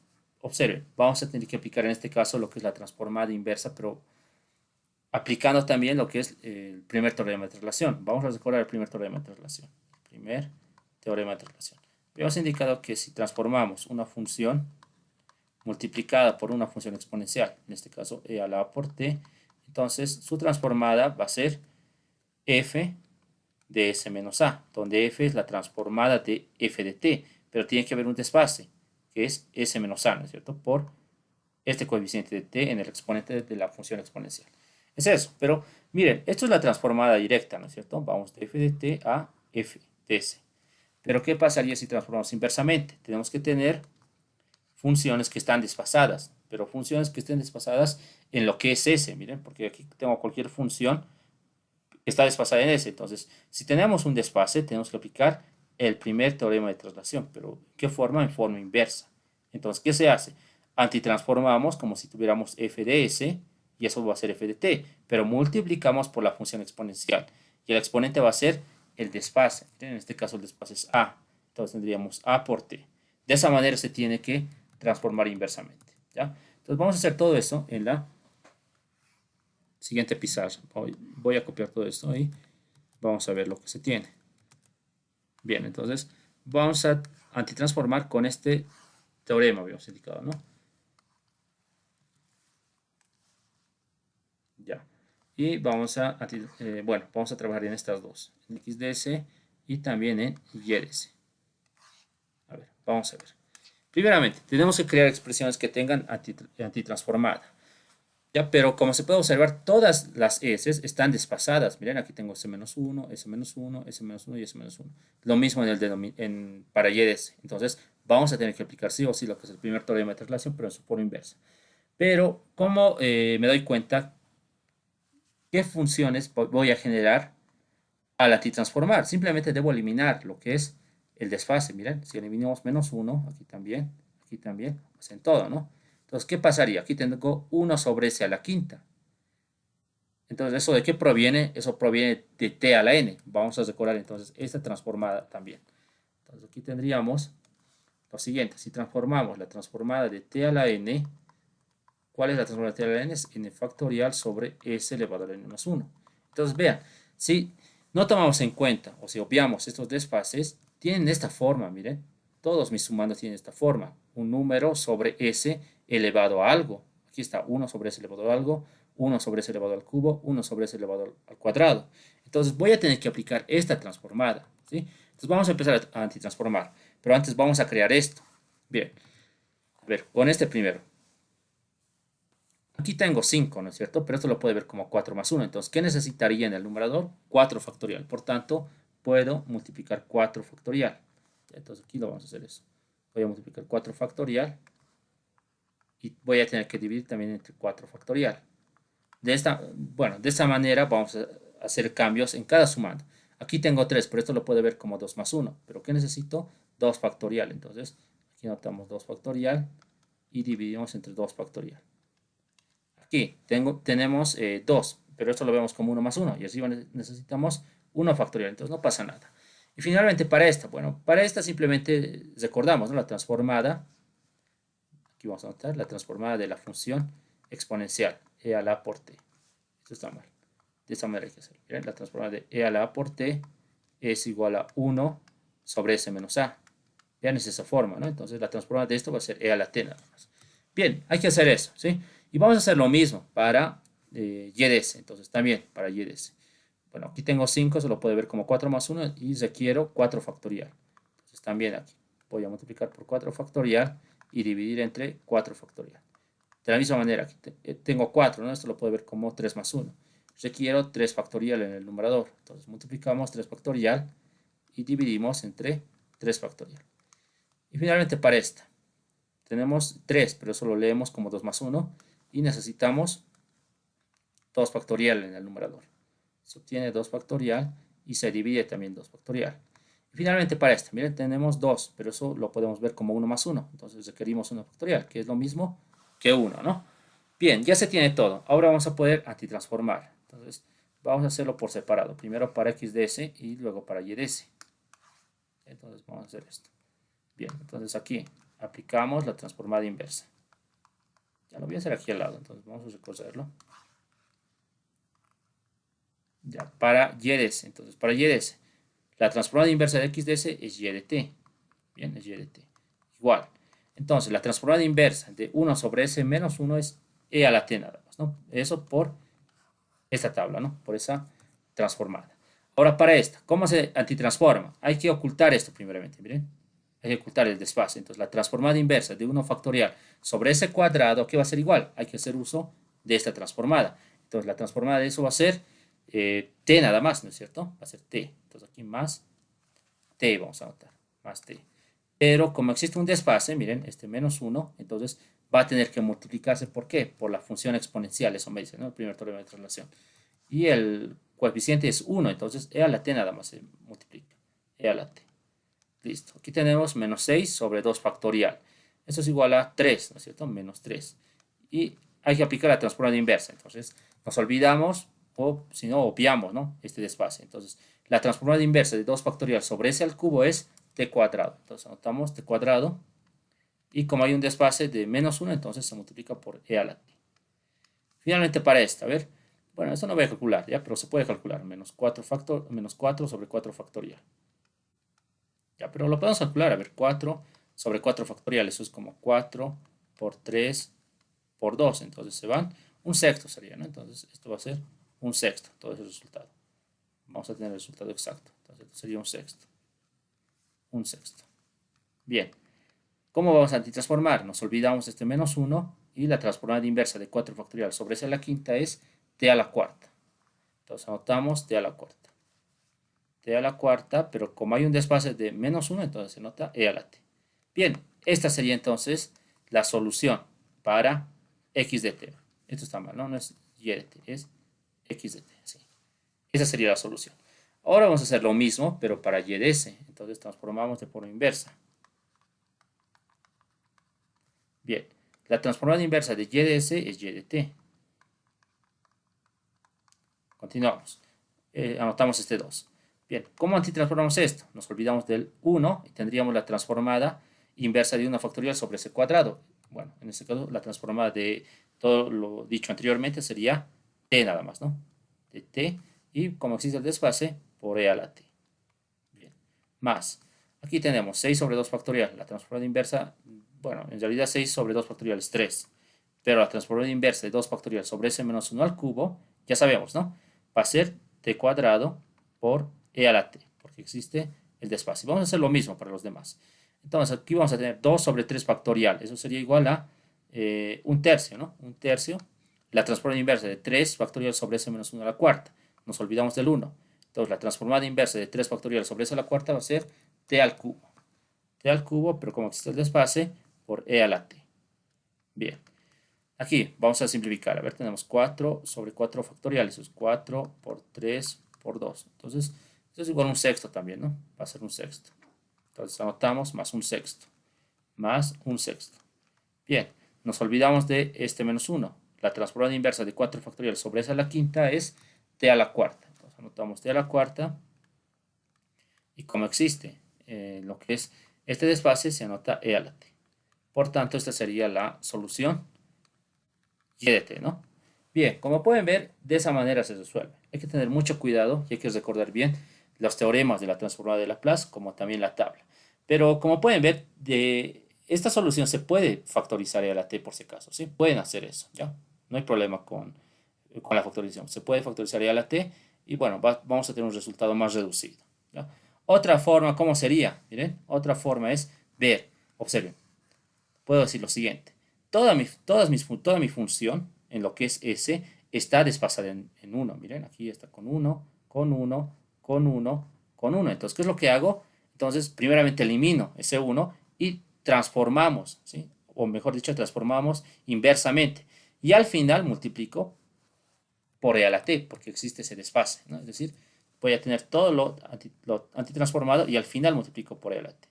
Speaker 1: Observen, vamos a tener que aplicar en este caso lo que es la transformada inversa, pero aplicando también lo que es el primer teorema de traslación. Vamos a recordar el primer teorema de traslación. Primer teorema de traslación. Habíamos indicado que si transformamos una función multiplicada por una función exponencial, en este caso e a la a por t, entonces su transformada va a ser f de s menos a, donde f es la transformada de f de t, pero tiene que haber un desfase, que es s menos a, ¿no es cierto?, por este coeficiente de t en el exponente de la función exponencial. Es eso, pero miren, esto es la transformada directa, ¿no es cierto? Vamos de f de t a f de s. Pero ¿qué pasaría si transformamos inversamente? Tenemos que tener funciones que están desfasadas, pero funciones que estén desfasadas en lo que es s, miren, porque aquí tengo cualquier función que está desfasada en s. Entonces, si tenemos un desfase, tenemos que aplicar el primer teorema de traslación, pero ¿en qué forma? En forma inversa. Entonces, ¿qué se hace? Antitransformamos como si tuviéramos f de s, y eso va a ser f de t, pero multiplicamos por la función exponencial, y el exponente va a ser el desfase. En este caso el desfase es a, entonces tendríamos a por t. De esa manera se tiene que transformar inversamente, ¿ya? Entonces vamos a hacer todo eso en la siguiente pizarra. Voy a copiar todo esto y vamos a ver lo que se tiene. Bien, entonces vamos a antitransformar con este teorema, habíamos indicado, ¿no? Ya. Y vamos a, bueno, vamos a trabajar en estas dos, en x de s y también en y de s. A ver, vamos a ver. Primeramente, tenemos que crear expresiones que tengan antitransformada. ¿Ya? Pero como se puede observar, todas las s están desfasadas. Miren, aquí tengo s-1, s-1, s-1 y s-1. Lo mismo en el para y de s. Entonces, vamos a tener que aplicar sí o sí lo que es el primer teorema de traslación, pero en su forma inversa. Pero, ¿cómo me doy cuenta qué funciones voy a generar al antitransformar? Simplemente debo eliminar lo que es el desfase. Miren, si eliminamos -1, aquí también, pues en todo, ¿no? Entonces, ¿qué pasaría? Aquí tengo 1 sobre s a la quinta. Entonces, ¿eso de qué proviene? Eso proviene de t a la n. Vamos a recordar entonces esta transformada también. Entonces, aquí tendríamos lo siguiente. Si transformamos la transformada de t a la n, ¿cuál es la transformada de t a la n? Es n factorial sobre s elevado a la n más 1. Entonces, vean, si no tomamos en cuenta o si obviamos estos desfases, tienen esta forma, miren. Todos mis sumandos tienen esta forma. Un número sobre s elevado a algo. Aquí está 1 sobre s elevado a algo, 1 sobre s elevado al cubo, 1 sobre s elevado al cuadrado. Entonces voy a tener que aplicar esta transformada, ¿sí? Entonces vamos a empezar a antitransformar. Pero antes vamos a crear esto. Bien, a ver, con este primero. Aquí tengo 5, ¿no es cierto? Pero esto lo puede ver como 4 más 1. Entonces, ¿qué necesitaría en el numerador? 4 factorial. Por tanto, puedo multiplicar 4 factorial. Entonces, aquí lo vamos a hacer eso. Voy a multiplicar 4 factorial. Y voy a tener que dividir también entre 4 factorial. Bueno, de esta manera vamos a hacer cambios en cada sumando. Aquí tengo 3, pero esto lo puede ver como 2 más 1. ¿Pero qué necesito? 2 factorial. Entonces, aquí notamos 2 factorial y dividimos entre 2 factorial. Aquí tenemos 2, pero esto lo vemos como 1 más 1. Y arriba necesitamos 1 factorial, entonces no pasa nada. Y finalmente para esta, bueno, para esta simplemente recordamos, ¿no?, la transformada. Aquí vamos a notar la transformada de la función exponencial, e a la a por t. Esto está mal. De esta manera hay que hacerlo. ¿Miren? La transformada de e a la a por t es igual a 1 sobre s menos a. Vean, es esa forma, ¿no? Entonces la transformada de esto va a ser e a la t nada más. Bien, hay que hacer eso, ¿sí? Y vamos a hacer lo mismo para y de s. Entonces también para y de s. Bueno, aquí tengo 5, se lo puede ver como 4 más 1 y requiero 4 factorial. Entonces también aquí voy a multiplicar por 4 factorial y dividir entre 4 factorial. De la misma manera, aquí tengo 4, ¿no? Esto lo puede ver como 3 más 1. requiero 3 factorial en el numerador. Entonces multiplicamos 3 factorial y dividimos entre 3 factorial. Y finalmente para esta, tenemos 3, pero eso lo leemos como 2 más 1 y necesitamos 2 factorial en el numerador. Se obtiene 2 factorial y se divide también 2 factorial. Y finalmente para esta, miren, tenemos 2, pero eso lo podemos ver como 1 más 1. Entonces requerimos 1 factorial, que es lo mismo que 1, ¿no? Bien, ya se tiene todo. Ahora vamos a poder antitransformar. Entonces vamos a hacerlo por separado. Primero para x de s y luego para y de s. Entonces vamos a hacer esto. Bien, entonces aquí aplicamos la transformada inversa. Ya lo voy a hacer aquí al lado, entonces vamos a recorrerlo. Ya, para y de s. Entonces para y de s, la transformada inversa de x de s es y de t. Bien, es y de t. Igual. Entonces, la transformada inversa de 1 sobre s menos 1 es e a la t nada más, ¿no? Eso por esta tabla, ¿no? Por esa transformada. Ahora, para esta, ¿cómo se antitransforma? Hay que ocultar esto primeramente, miren. Hay que ocultar el desfase. Entonces, la transformada inversa de 1 factorial sobre s cuadrado, ¿qué va a ser igual? Hay que hacer uso de esta transformada. Entonces, la transformada de eso va a ser t nada más, ¿no es cierto? Va a ser t. Entonces, aquí más t vamos a anotar, más t. Pero como existe un desfase, miren, este menos 1, entonces va a tener que multiplicarse. ¿Por qué? Por la función exponencial, eso me dice, ¿no? El primer teorema de traslación. Y el coeficiente es 1, entonces e a la t nada más se multiplica. E a la t. Listo. Aquí tenemos menos 6 sobre 2 factorial. Esto es igual a 3, ¿no es cierto? Menos 3. Y hay que aplicar la transformada inversa. Entonces nos olvidamos o si no obviamos, ¿no? Este desfase. Entonces la transformada inversa de 2 factorial sobre s al cubo es t cuadrado. Entonces anotamos t cuadrado. Y como hay un desfase de menos 1, entonces se multiplica por e a la t. Finalmente para esta, a ver. Bueno, esto no voy a calcular, ¿ya? Pero se puede calcular. Menos 4 sobre 4 factorial. Ya, pero lo podemos calcular. A ver, 4 sobre 4 factorial. Eso es como 4 por 3 por 2. Entonces se van. Un sexto sería, ¿no? Entonces esto va a ser un sexto. Todo ese resultado. Vamos a tener el resultado exacto. Entonces esto sería un sexto. Un sexto. Bien. ¿Cómo vamos a antitransformar? Nos olvidamos de este menos 1 y la transformada inversa de 4 factorial sobre s a la quinta es t a la cuarta. Entonces anotamos t a la cuarta. T a la cuarta, pero como hay un desfase de menos 1, entonces se nota e a la t. Bien, esta sería entonces la solución para x de t. Esto está mal, ¿no? No es y de t, es x de t. Sí. Esa sería la solución. Ahora vamos a hacer lo mismo, pero para y de s. Entonces transformamos de forma inversa. Bien, la transformada inversa de y de s es y de t. Continuamos. Anotamos este 2. Bien, ¿cómo antitransformamos esto? Nos olvidamos del 1 y tendríamos la transformada inversa de 1 factorial sobre s cuadrado. Bueno, en este caso la transformada de todo lo dicho anteriormente sería t nada más, ¿no? De t y como existe el desfase, por e a la t. Bien, más. Aquí tenemos 6 sobre 2 factorial. La transformada inversa, bueno, en realidad 6 sobre 2 factorial es 3. Pero la transformada inversa de 2 factorial sobre s menos 1 al cubo, ya sabemos, ¿no? Va a ser t cuadrado por e a la t, porque existe el desfase. Vamos a hacer lo mismo para los demás. Entonces aquí vamos a tener 2 sobre 3 factorial. Eso sería igual a un tercio, ¿no? Un tercio. La transformada inversa de 3 factorial sobre s menos 1 a la cuarta. Nos olvidamos del 1. Entonces la transformada inversa de 3 factorial sobre s a la cuarta va a ser t al cubo. T al cubo, pero como existe el desfase, por e a la t. Bien. Aquí vamos a simplificar. A ver, tenemos 4 sobre 4 factorial. Eso es 4 por 3 por 2. Entonces, esto es igual a un sexto también, ¿no? Va a ser un sexto. Entonces anotamos más un sexto. Más un sexto. Bien, nos olvidamos de este menos 1. La transformada inversa de 4 factorial sobre s a la quinta es t a la cuarta. Entonces anotamos t a la cuarta. Y como existe lo que es este desfase, se anota e a la t. Por tanto, esta sería la solución y de t, ¿no? Bien, como pueden ver, de esa manera se resuelve. Hay que tener mucho cuidado y hay que recordar bien los teoremas de la transformada de Laplace, como también la tabla. Pero como pueden ver, de esta solución se puede factorizar e a la t por si acaso, ¿sí? Pueden hacer eso, ¿ya? No hay problema con la factorización. Se puede factorizar e a la t y bueno, vamos a tener un resultado más reducido, ¿ya? Otra forma, ¿cómo sería? Miren, otra forma es ver, observen. Puedo decir lo siguiente. Toda mi función en lo que es S está desfasada en 1. Miren, aquí está con 1, con 1, con 1, con 1. Entonces, ¿qué es lo que hago? Entonces, primeramente elimino ese 1 y transformamos, ¿sí? O mejor dicho, transformamos inversamente. Y al final multiplico por e a la t, porque existe ese desfase, ¿no? Es decir, voy a tener todo lo antitransformado y al final multiplico por e a la t.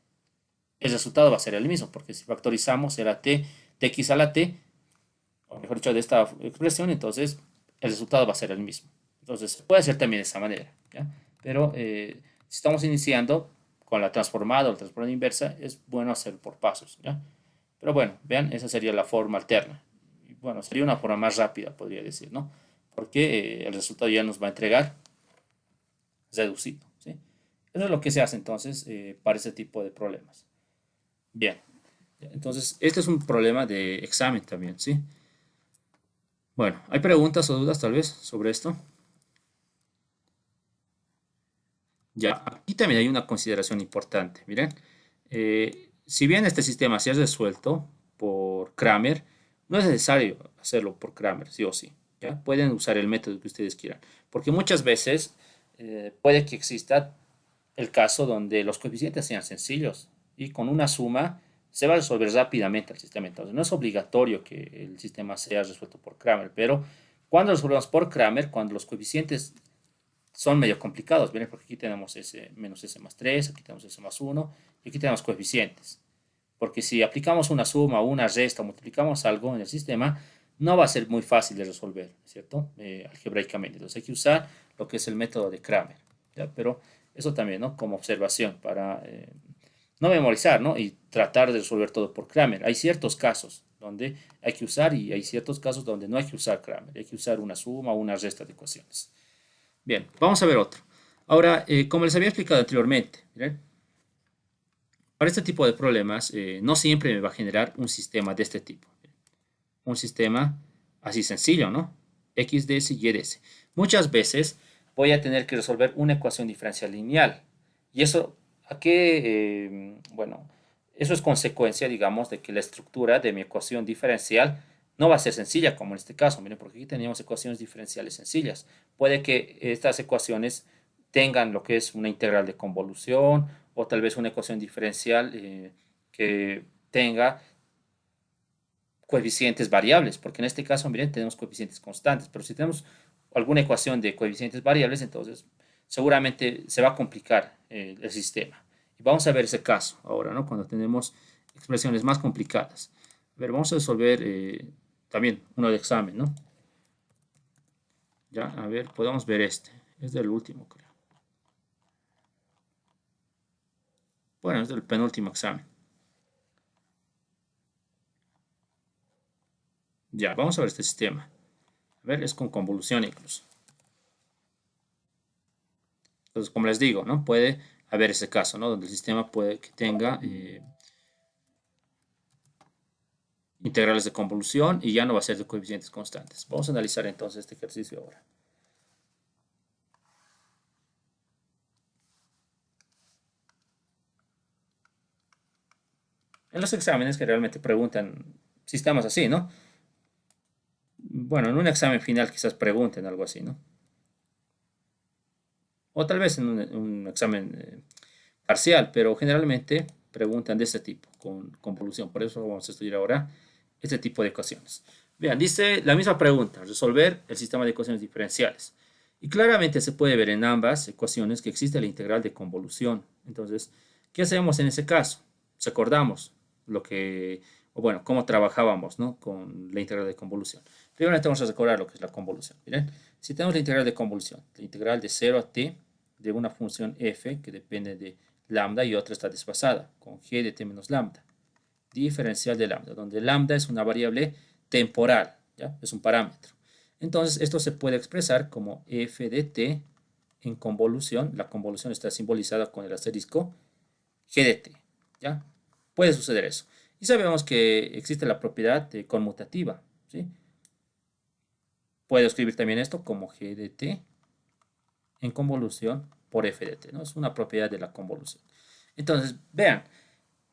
Speaker 1: El resultado va a ser el mismo, porque si factorizamos e a la t de x a la t, o mejor dicho, de esta expresión, entonces el resultado va a ser el mismo. Entonces, se puede hacer también de esa manera, ¿ya? Pero si estamos iniciando con la transformada o la transformada inversa, es bueno hacer por pasos, ¿ya? Pero bueno, vean, esa sería la forma alterna. Y bueno, sería una forma más rápida, podría decir, ¿no? Porque el resultado ya nos va a entregar reducido, ¿sí? Eso es lo que se hace entonces para ese tipo de problemas. Bien, entonces este es un problema de examen también, ¿sí? Bueno, ¿hay preguntas o dudas tal vez sobre esto? Ya, aquí también hay una consideración importante. Miren, si bien este sistema se ha resuelto por Kramer, no es necesario hacerlo por Kramer, sí o sí. ¿Ya? Pueden usar el método que ustedes quieran. Porque muchas veces puede que exista el caso donde los coeficientes sean sencillos y con una suma se va a resolver rápidamente el sistema. Entonces, no es obligatorio que el sistema sea resuelto por Kramer, pero cuando resolvemos por Kramer, cuando los coeficientes son medio complicados, ¿bien? Porque aquí tenemos s menos s más 3, aquí tenemos s más 1 y aquí tenemos coeficientes. Porque si aplicamos una suma o una resta o multiplicamos algo en el sistema, no va a ser muy fácil de resolver, ¿cierto? Algebraicamente. Entonces hay que usar lo que es el método de Kramer, ¿ya? Pero eso también, ¿no? Como observación para no memorizar, ¿no? Y tratar de resolver todo por Kramer. Hay ciertos casos donde hay que usar y hay ciertos casos donde no hay que usar Kramer. Hay que usar una suma o una resta de ecuaciones. Bien, vamos a ver otro. Ahora, como les había explicado anteriormente, ¿miren? Para este tipo de problemas, no siempre me va a generar un sistema de este tipo. Un sistema así sencillo, ¿no? X de S y Y de S. Muchas veces voy a tener que resolver una ecuación diferencial lineal. Y eso, ¿a qué? Bueno, eso es consecuencia, digamos, de que la estructura de mi ecuación diferencial no va a ser sencilla, como en este caso. Miren, porque aquí teníamos ecuaciones diferenciales sencillas. Puede que estas ecuaciones tengan lo que es una integral de convolución o tal vez una ecuación diferencial que tenga coeficientes variables, porque en este caso, miren, tenemos coeficientes constantes, pero si tenemos alguna ecuación de coeficientes variables, entonces seguramente se va a complicar el sistema. Y vamos a ver ese caso ahora, ¿no? Cuando tenemos expresiones más complicadas. A ver, vamos a resolver también uno de examen, ¿no? Ya, a ver, podemos ver este. Es del último, creo. Bueno, es del penúltimo examen. Ya, vamos a ver este sistema. A ver, es con convolución incluso. Entonces, como les digo, ¿no? Puede haber ese caso, ¿no? Donde el sistema puede que tenga integrales de convolución y ya no va a ser de coeficientes constantes. Vamos a analizar entonces este ejercicio ahora. En los exámenes que realmente preguntan sistemas así, ¿no? Bueno, en un examen final quizás pregunten algo así, ¿no? O tal vez en un examen parcial, pero generalmente preguntan de este tipo, con convolución. Por eso vamos a estudiar ahora este tipo de ecuaciones. Vean, dice la misma pregunta, resolver el sistema de ecuaciones diferenciales. Y claramente se puede ver en ambas ecuaciones que existe la integral de convolución. Entonces, ¿qué hacemos en ese caso? Recordamos lo que, o bueno, cómo trabajábamos, ¿no? Con la integral de convolución. Primero vamos a recordar lo que es la convolución. Miren, si tenemos la integral de convolución, la integral de 0 a t de una función f que depende de lambda y otra está desfasada con g de t menos lambda. Diferencial de lambda, donde lambda es una variable temporal, ¿ya? Es un parámetro. Entonces, esto se puede expresar como f de t en convolución. La convolución está simbolizada con el asterisco g de t, ¿ya? Puede suceder eso. Y sabemos que existe la propiedad conmutativa, ¿sí? Puedo escribir también esto como g de t en convolución por f de t, ¿no? Es una propiedad de la convolución. Entonces, vean,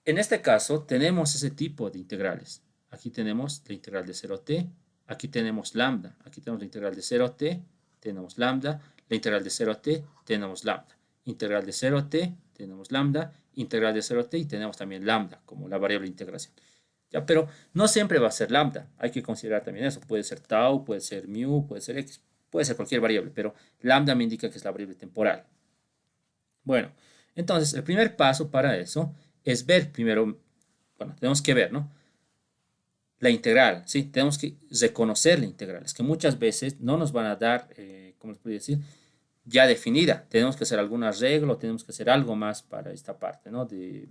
Speaker 1: en este caso tenemos ese tipo de integrales. Aquí tenemos la integral de 0 a t aquí tenemos lambda, aquí tenemos la integral de 0 a t, tenemos lambda, la integral de 0 a t, tenemos lambda, integral de 0 a t, tenemos lambda, integral de 0 a t y tenemos también lambda como la variable de integración. ¿Ya? Pero no siempre va a ser lambda, hay que considerar también eso, puede ser tau, puede ser mu, puede ser x, puede ser cualquier variable, pero lambda me indica que es la variable temporal. Bueno, entonces el primer paso para eso es ver primero, bueno, tenemos que ver, ¿no? La integral, ¿sí? Tenemos que reconocer la integral. Es que muchas veces no nos van a dar, ¿cómo les podría decir? Ya definida. Tenemos que hacer algún arreglo, tenemos que hacer algo más para esta parte, ¿no? De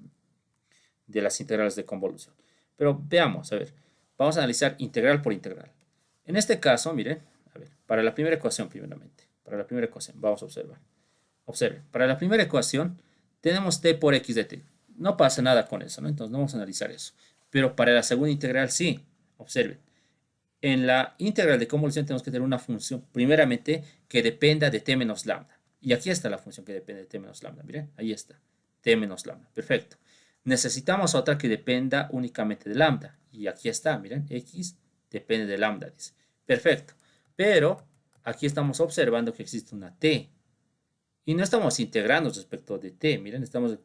Speaker 1: las integrales de convolución. Pero veamos, a ver, vamos a analizar integral por integral. En este caso, miren, a ver, para la primera ecuación primeramente, para la primera ecuación, vamos a observar. Observen, para la primera ecuación tenemos t por x de t. No pasa nada con eso, ¿no? Entonces no vamos a analizar eso. Pero para la segunda integral sí, observen. En la integral de convolución tenemos que tener una función, primeramente, que dependa de t menos lambda. Y aquí está la función que depende de t menos lambda, miren, ahí está, t menos lambda, perfecto. Necesitamos otra que dependa únicamente de lambda. Y aquí está, miren, x depende de lambda, dice. Perfecto. Pero aquí estamos observando que existe una t. Y no estamos integrando respecto de t, miren, estamos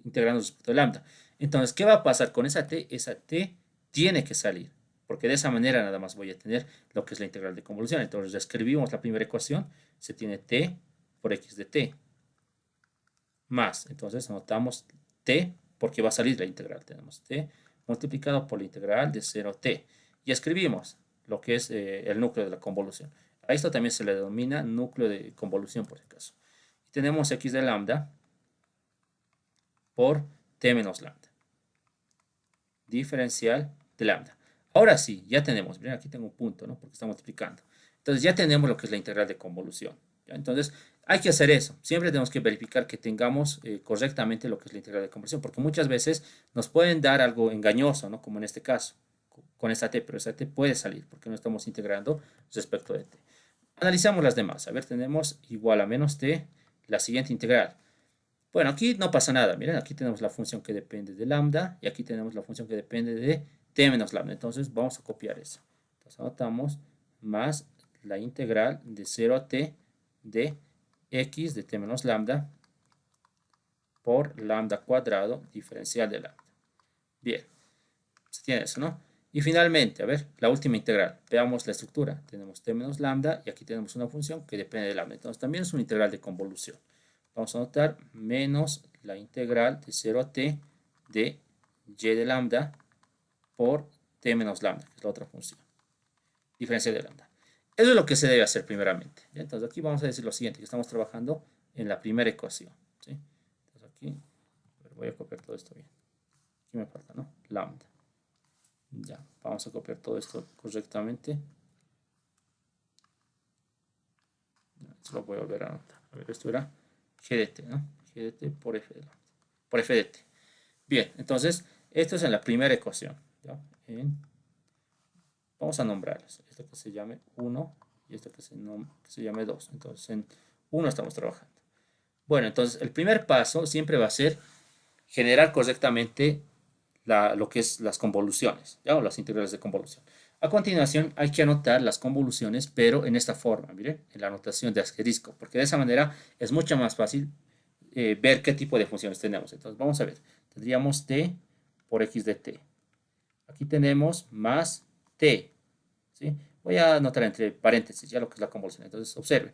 Speaker 1: integrando respecto de lambda. Entonces, ¿qué va a pasar con esa t? Esa t tiene que salir, porque de esa manera nada más voy a tener lo que es la integral de convolución. Entonces, reescribimos la primera ecuación, se tiene t por x de t, más, entonces anotamos t, porque va a salir la integral. Tenemos t multiplicado por la integral de 0 a t. Y escribimos lo que es el núcleo de la convolución. A esto también se le denomina núcleo de convolución, por si acaso. Tenemos x de lambda por t menos lambda. Diferencial de lambda. Ahora sí, ya tenemos, miren, aquí tengo un punto, ¿no? Porque está multiplicando. Entonces ya tenemos lo que es la integral de convolución. ¿Ya? Entonces hay que hacer eso. Siempre tenemos que verificar que tengamos correctamente lo que es la integral de convolución, porque muchas veces nos pueden dar algo engañoso, ¿no? Como en este caso, con esta t, pero esta t puede salir porque no estamos integrando respecto de t. Analizamos las demás. A ver, tenemos igual a menos t, la siguiente integral. Bueno, aquí no pasa nada. Miren, aquí tenemos la función que depende de lambda y aquí tenemos la función que depende de t menos lambda. Entonces vamos a copiar eso. Entonces anotamos más la integral de 0 a t de x de t menos lambda por lambda cuadrado diferencial de lambda. Bien, se tiene eso, ¿no? Y finalmente, a ver, la última integral. Veamos la estructura. Tenemos t menos lambda y aquí tenemos una función que depende de lambda. Entonces también es una integral de convolución. Vamos a anotar menos la integral de 0 a t de y de lambda por t menos lambda, que es la otra función. Diferencial de lambda. Eso es lo que se debe hacer primeramente. ¿Ya? Entonces aquí vamos a decir lo siguiente, que estamos trabajando en la primera ecuación. ¿Sí? Entonces aquí, voy a copiar todo esto bien. Aquí me falta, ¿no? Lambda. Ya, vamos a copiar todo esto correctamente. Esto lo voy a volver a anotar. A ver, esto era g de t, ¿no? G de t por f de lambda. Por f de t. Bien, entonces, esto es en la primera ecuación. ¿Ya? Vamos a nombrarlas. Esto que se llame 1 y esto que se llame 2. Entonces, en 1 estamos trabajando. Bueno, entonces, el primer paso siempre va a ser generar correctamente lo que es las convoluciones, ¿ya? O las integrales de convolución. A continuación hay que anotar las convoluciones, pero en esta forma, miren, en la anotación de asterisco, porque de esa manera es mucho más fácil ver qué tipo de funciones tenemos. Entonces vamos a ver, tendríamos t por x de t. Aquí tenemos más t, ¿sí? Voy a anotar entre paréntesis ya lo que es la convolución. Entonces observen.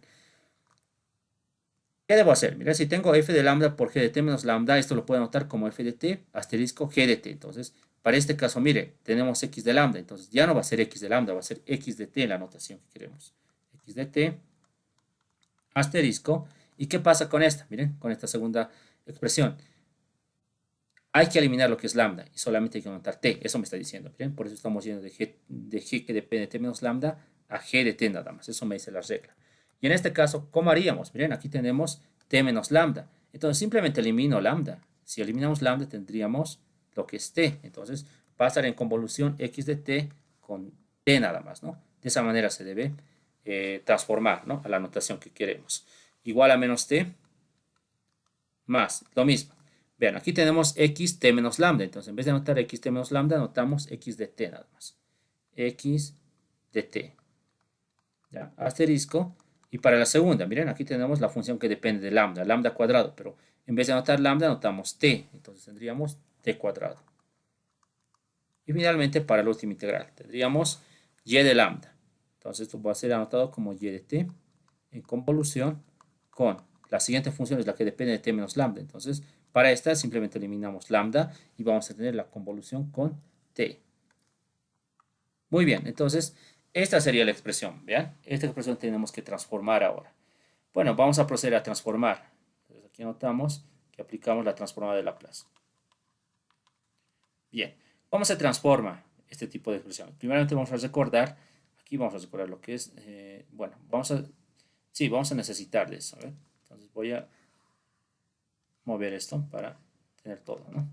Speaker 1: ¿Qué debo hacer? Mira, si tengo f de lambda por g de t menos lambda, esto lo puedo anotar como f de t, asterisco g de t. Entonces, para este caso, mire, tenemos x de lambda. Entonces, ya no va a ser x de lambda, va a ser x de t en la anotación que queremos. X de t, asterisco. ¿Y qué pasa con esta? Miren, con esta segunda expresión. Hay que eliminar lo que es lambda y solamente hay que anotar t. Eso me está diciendo. Miren, por eso estamos yendo de g que depende de t menos lambda a g de t nada más. Eso me dice la regla. Y en este caso, ¿cómo haríamos? Miren, aquí tenemos t menos lambda. Entonces, simplemente elimino lambda. Si eliminamos lambda, tendríamos lo que es t. Entonces, va a estar en convolución x de t con t nada más, ¿no? De esa manera se debe transformar, ¿no? A la notación que queremos. Igual a menos t más lo mismo. Vean, aquí tenemos x t menos lambda. Entonces, en vez de anotar x t menos lambda, anotamos x de t nada más. X de t. ¿Ya? Asterisco. Y para la segunda, miren, aquí tenemos la función que depende de lambda, lambda cuadrado, pero en vez de anotar lambda, anotamos t. Entonces tendríamos t cuadrado. Y finalmente, para la última integral, tendríamos y de lambda. Entonces esto va a ser anotado como y de t en convolución con la siguiente función, es la que depende de t menos lambda. Entonces, para esta simplemente eliminamos lambda y vamos a tener la convolución con t. Muy bien, entonces esta sería la expresión. Vean, esta expresión tenemos que transformar ahora. Bueno, vamos a proceder a transformar. Entonces aquí anotamos que aplicamos la transformada de Laplace. Bien, ¿cómo se transforma este tipo de expresión? Primeramente vamos a recordar, aquí vamos a recordar lo que es, bueno, vamos a necesitar de eso. ¿Ver? Entonces voy a mover esto para tener todo, ¿no?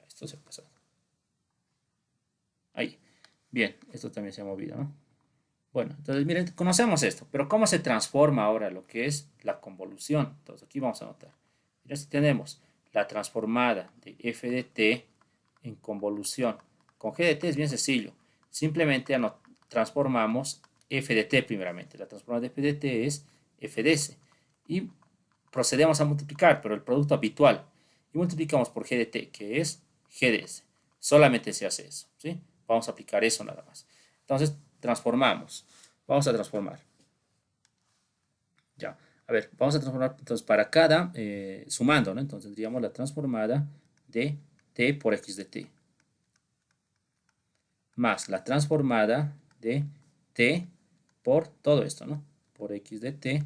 Speaker 1: Esto se ha pasado. Ahí. Bien, esto también se ha movido, ¿no? Bueno, entonces miren, conocemos esto, pero ¿cómo se transforma ahora lo que es la convolución? Entonces aquí vamos a anotar. Miren, si tenemos la transformada de f de t en convolución con g de t es bien sencillo. Simplemente transformamos f de t primeramente. La transformada de f de t es f de s. Y procedemos a multiplicar, pero el producto habitual. Y multiplicamos por g de t, que es g de s. Solamente se hace eso, ¿sí? Vamos a aplicar eso nada más. Entonces, transformamos. Vamos a transformar. Ya. A ver, vamos a transformar entonces para cada, sumando, ¿no? Entonces tendríamos la transformada de t por x de t. Más la transformada de t por todo esto, ¿no? Por x de t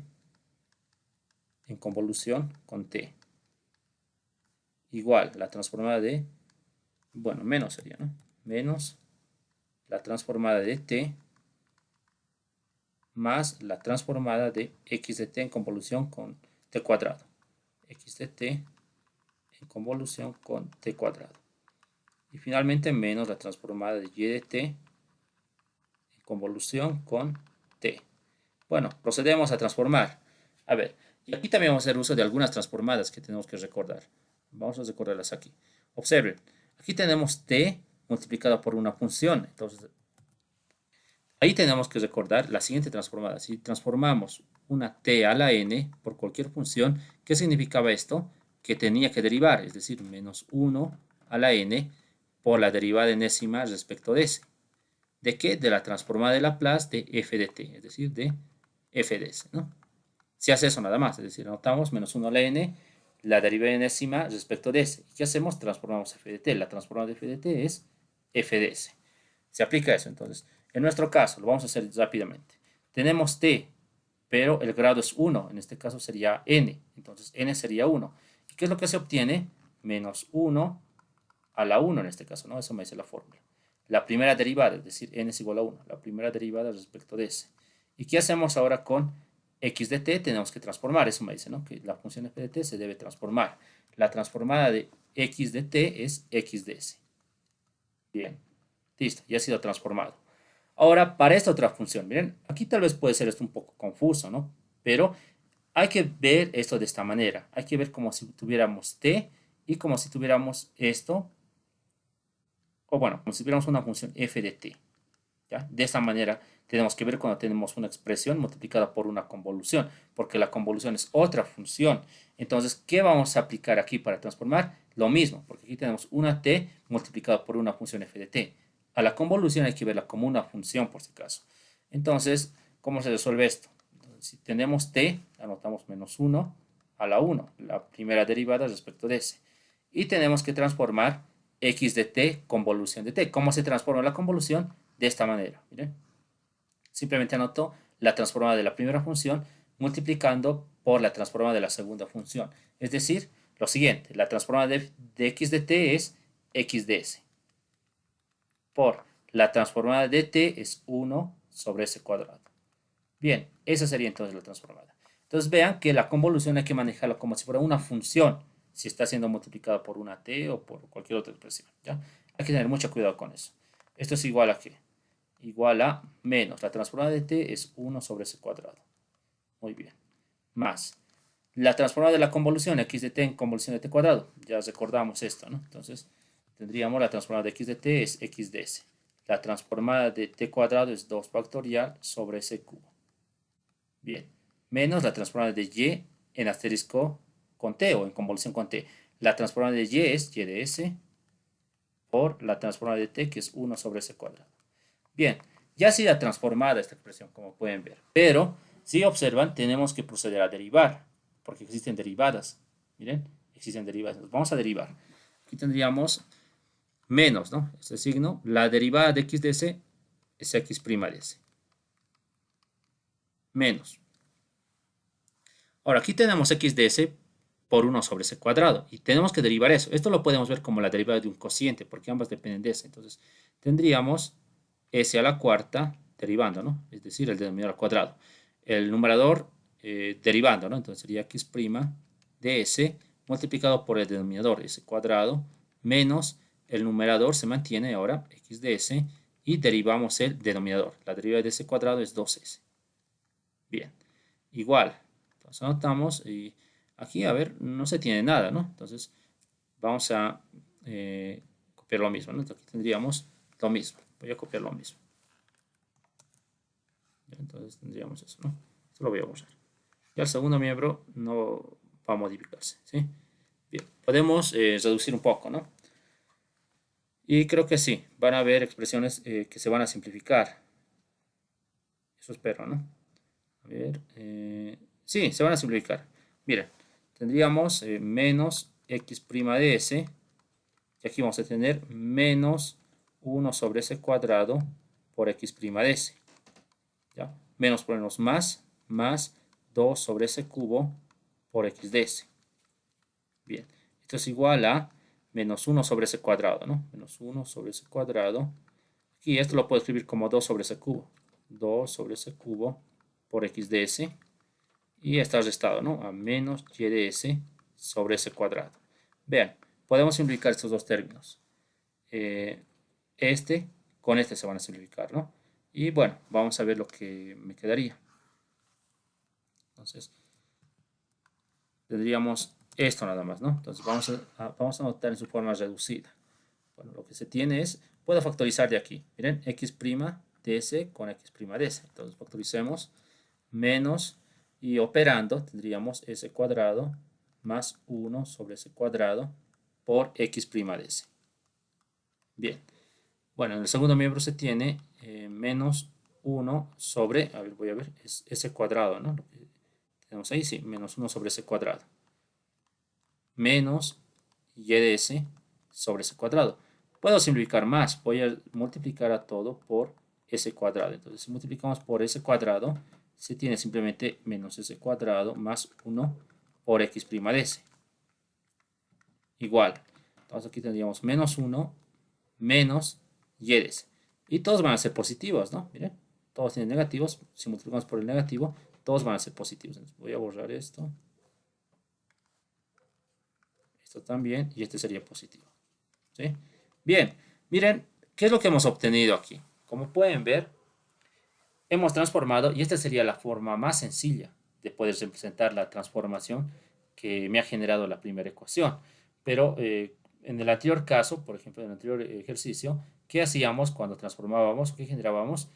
Speaker 1: en convolución con t. Igual la transformada de, bueno, menos sería, ¿no? Menos la transformada de t más la transformada de x de t en convolución con t cuadrado. X de t en convolución con t cuadrado. Y finalmente menos la transformada de y de t en convolución con t. Bueno, procedemos a transformar. A ver, y aquí también vamos a hacer uso de algunas transformadas que tenemos que recordar. Vamos a recordarlas aquí. Observen, aquí tenemos t multiplicado por una función. Entonces, ahí tenemos que recordar la siguiente transformada. Si transformamos una t a la n por cualquier función, ¿qué significaba esto? Que tenía que derivar, es decir, menos 1 a la n por la derivada enésima respecto de s. ¿De qué? De la transformada de Laplace de f de t, es decir, de f de s, ¿no? Si hace eso nada más, es decir, anotamos menos 1 a la n, la derivada enésima respecto de s. ¿Y qué hacemos? Transformamos f de t. La transformada de f de t es f de s. Se aplica eso, entonces. En nuestro caso, lo vamos a hacer rápidamente. Tenemos t, pero el grado es 1. En este caso sería n. Entonces, n sería 1. ¿Y qué es lo que se obtiene? Menos 1 a la 1 en este caso, ¿no? Eso me dice la fórmula. La primera derivada, es decir, n es igual a 1. La primera derivada respecto de s. ¿Y qué hacemos ahora con x de t? Tenemos que transformar. Eso me dice, ¿no? Que la función f de t se debe transformar. La transformada de x de t es x de s. Bien. Listo, ya ha sido transformado. Ahora, para esta otra función, miren, aquí tal vez puede ser esto un poco confuso, ¿no? Pero hay que ver esto de esta manera. Hay que ver como si tuviéramos t y como si tuviéramos esto, o bueno, como si tuviéramos una función f de t. ¿Ya? De esta manera tenemos que ver cuando tenemos una expresión multiplicada por una convolución, porque la convolución es otra función. Entonces, ¿qué vamos a aplicar aquí para transformar? Lo mismo, porque aquí tenemos una t multiplicada por una función f de t. A la convolución hay que verla como una función por si acaso. Entonces, ¿cómo se resuelve esto? Entonces, si tenemos t, anotamos menos 1 a la 1, la primera derivada respecto de s. Y tenemos que transformar x de t, convolución de t. ¿Cómo se transforma la convolución? De esta manera, miren. Simplemente anoto la transformada de la primera función multiplicando por la transformada de la segunda función. Es decir, lo siguiente, la transformada de x de t es x de s. Por la transformada de t es 1 sobre s cuadrado. Bien, esa sería entonces la transformada. Entonces vean que la convolución hay que manejarla como si fuera una función, si está siendo multiplicada por una t o por cualquier otra expresión. ¿Ya? Hay que tener mucho cuidado con eso. Esto es igual a ¿qué? Igual a menos. La transformada de t es 1 sobre s cuadrado. Muy bien. Más. La transformada de la convolución, x de t en convolución de t cuadrado. Ya recordamos esto, ¿no? Entonces, tendríamos la transformada de x de t es x de s. La transformada de t cuadrado es 2 factorial sobre c cubo. Bien, menos la transformada de y en asterisco con t o en convolución con t. La transformada de y es y de s por la transformada de t, que es 1 sobre c cuadrado. Bien, ya ha sido transformada esta expresión, como pueden ver. Pero, si observan, tenemos que proceder a derivar, porque existen derivadas. Miren, existen derivadas. Vamos a derivar. Aquí tendríamos menos, ¿no? Este signo, la derivada de x de s es x' de s. Menos. Ahora, aquí tenemos x de s por 1 sobre c cuadrado. Y tenemos que derivar eso. Esto lo podemos ver como la derivada de un cociente, porque ambas dependen de s. Entonces, tendríamos s a la cuarta derivando, ¿no? Es decir, el denominador al cuadrado. El numerador derivando, ¿no? Entonces sería x' de s multiplicado por el denominador s cuadrado menos el numerador se mantiene ahora x de s y derivamos el denominador. La derivada de s cuadrado es 2s. Bien, igual. Entonces anotamos y aquí, a ver, no se tiene nada, ¿no? Entonces vamos a copiar lo mismo, ¿no? Entonces aquí tendríamos lo mismo. Voy a copiar lo mismo. Entonces tendríamos eso, ¿no? Esto lo voy a borrar. Ya el segundo miembro no va a modificarse, ¿sí? Bien, podemos reducir un poco, ¿no? Y creo que sí, van a haber expresiones que se van a simplificar. Eso espero, ¿no? A ver, sí, se van a simplificar. Miren, tendríamos menos x' de s, y aquí vamos a tener menos 1 sobre s cuadrado por x' de s. ¿Ya? Menos ponemos más 2 sobre s cubo por x de s. Bien, esto es igual a menos 1 sobre s cuadrado, ¿no? Menos 1 sobre s cuadrado. Aquí esto lo puedo escribir como 2 sobre s cubo. 2 sobre s cubo por x de s. Y está restado, ¿no? A menos y de s sobre s cuadrado. Vean, podemos simplificar estos dos términos. Este con este se van a simplificar, ¿no? Y bueno, vamos a ver lo que me quedaría. Entonces, tendríamos esto nada más, ¿no? Entonces, vamos a anotar en su forma reducida. Bueno, lo que se tiene es, puedo factorizar de aquí. Miren, x' de s con x' de s. Entonces, factoricemos menos, y operando, tendríamos s cuadrado más 1 sobre s cuadrado por x' de s. Bien. Bueno, en el segundo miembro se tiene menos 1 sobre, a ver, voy a ver, es s cuadrado, ¿no? Lo que tenemos ahí, sí, menos 1 sobre s cuadrado. Menos y de s sobre s cuadrado. Puedo simplificar más, voy a multiplicar a todo por s cuadrado. Entonces, si multiplicamos por s cuadrado, se tiene simplemente menos s cuadrado más 1 por x' de s. Igual. Entonces, aquí tendríamos menos 1 menos y de s. Y todos van a ser positivos, ¿no? Miren, todos tienen negativos. Si multiplicamos por el negativo, todos van a ser positivos. Entonces, voy a borrar esto. Esto también. Y este sería positivo. ¿Sí? Bien, miren, ¿qué es lo que hemos obtenido aquí? Como pueden ver, hemos transformado, y esta sería la forma más sencilla de poder representar la transformación que me ha generado la primera ecuación. Pero en el anterior caso, por ejemplo, en el anterior ejercicio, ¿qué hacíamos cuando transformábamos o qué generábamos?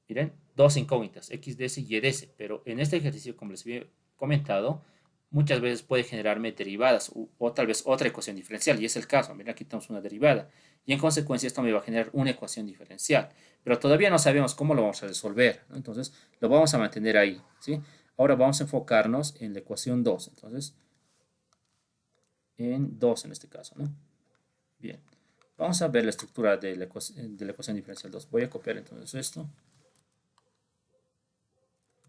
Speaker 1: Miren, dos incógnitas, x de s y y de s. Pero en este ejercicio, como les había comentado, muchas veces puede generarme derivadas o tal vez otra ecuación diferencial. Y es el caso. Miren, aquí tenemos una derivada. Y en consecuencia esto me va a generar una ecuación diferencial. Pero todavía no sabemos cómo lo vamos a resolver, ¿no? Entonces lo vamos a mantener ahí, ¿sí? Ahora vamos a enfocarnos en la ecuación 2. Entonces, en 2 en este caso, ¿no? Bien. Vamos a ver la estructura de la ecuación diferencial 2. Voy a copiar entonces esto.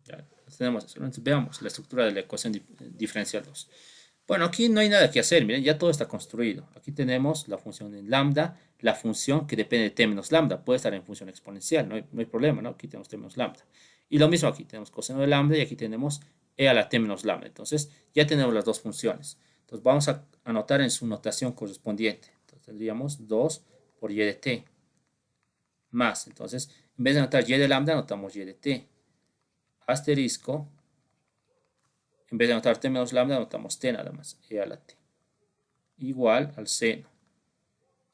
Speaker 1: Ya tenemos eso. Entonces, veamos la estructura de la ecuación diferencial 2. Bueno, aquí no hay nada que hacer, miren, ya todo está construido. Aquí tenemos la función en lambda, la función que depende de t menos lambda, puede estar en función exponencial, no hay problema, ¿no? Aquí tenemos t menos lambda. Y lo mismo aquí, tenemos coseno de lambda y aquí tenemos e a la t menos lambda. Entonces, ya tenemos las dos funciones. Entonces, vamos a anotar en su notación correspondiente. Entonces, tendríamos 2 por y de t más. Entonces, en vez de anotar y de lambda, anotamos y de t. Asterisco. En vez de anotar t menos lambda, anotamos t nada más, e a la t. Igual al seno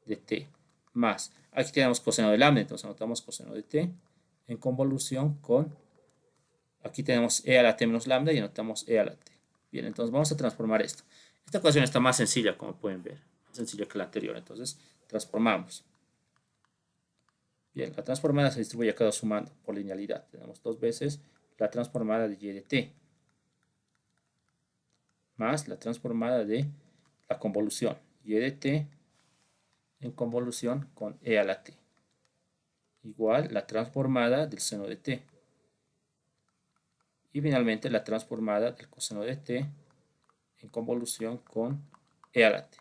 Speaker 1: de t más. Aquí tenemos coseno de lambda, entonces anotamos coseno de t en convolución con, aquí tenemos e a la t menos lambda y anotamos e a la t. Bien, entonces vamos a transformar esto. Esta ecuación está más sencilla, como pueden ver, más sencilla que la anterior, entonces transformamos. Bien, la transformada se distribuye acá sumando por linealidad. Tenemos dos veces la transformada de y de t más la transformada de la convolución y de t en convolución con e a la t igual la transformada del seno de t y finalmente la transformada del coseno de t en convolución con e a la t.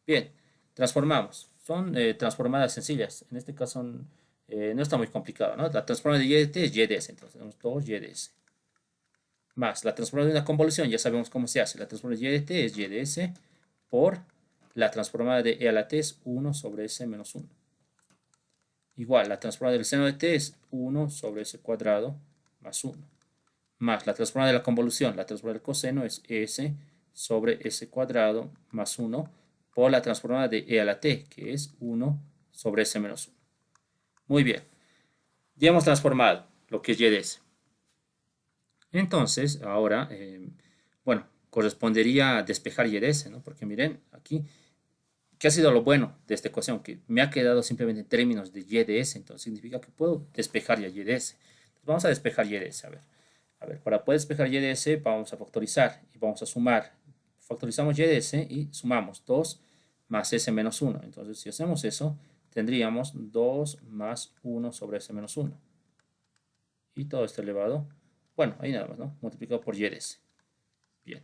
Speaker 1: Bien, transformamos. Son transformadas sencillas. En este caso no está muy complicado, ¿no? La transformada de y de t es y de s, entonces tenemos 2 y de s. Más la transformada de una convolución, ya sabemos cómo se hace. La transformada de y de t es y de s por la transformada de e a la t es 1 sobre s menos 1. Igual, la transformada del seno de t es 1 sobre s cuadrado más 1. Más la transformada de la convolución, la transformada del coseno es s sobre s cuadrado más 1 por la transformada de e a la t, que es 1 sobre s menos 1. Muy bien. Ya hemos transformado lo que es y de s. Entonces, ahora, bueno, correspondería despejar y de s, ¿no? Porque miren, aquí, ¿qué ha sido lo bueno de esta ecuación? Que me ha quedado simplemente en términos de y de s, entonces significa que puedo despejar ya y de s. Entonces, vamos a despejar y de s, a ver, para poder despejar y de s, vamos a factorizar y vamos a sumar. Factorizamos y de s y sumamos 2 más s menos 1. Entonces, si hacemos eso, tendríamos 2 más 1 sobre s menos 1. Y todo esto elevado, bueno, ahí nada más, ¿no? Multiplicado por y de s. Bien,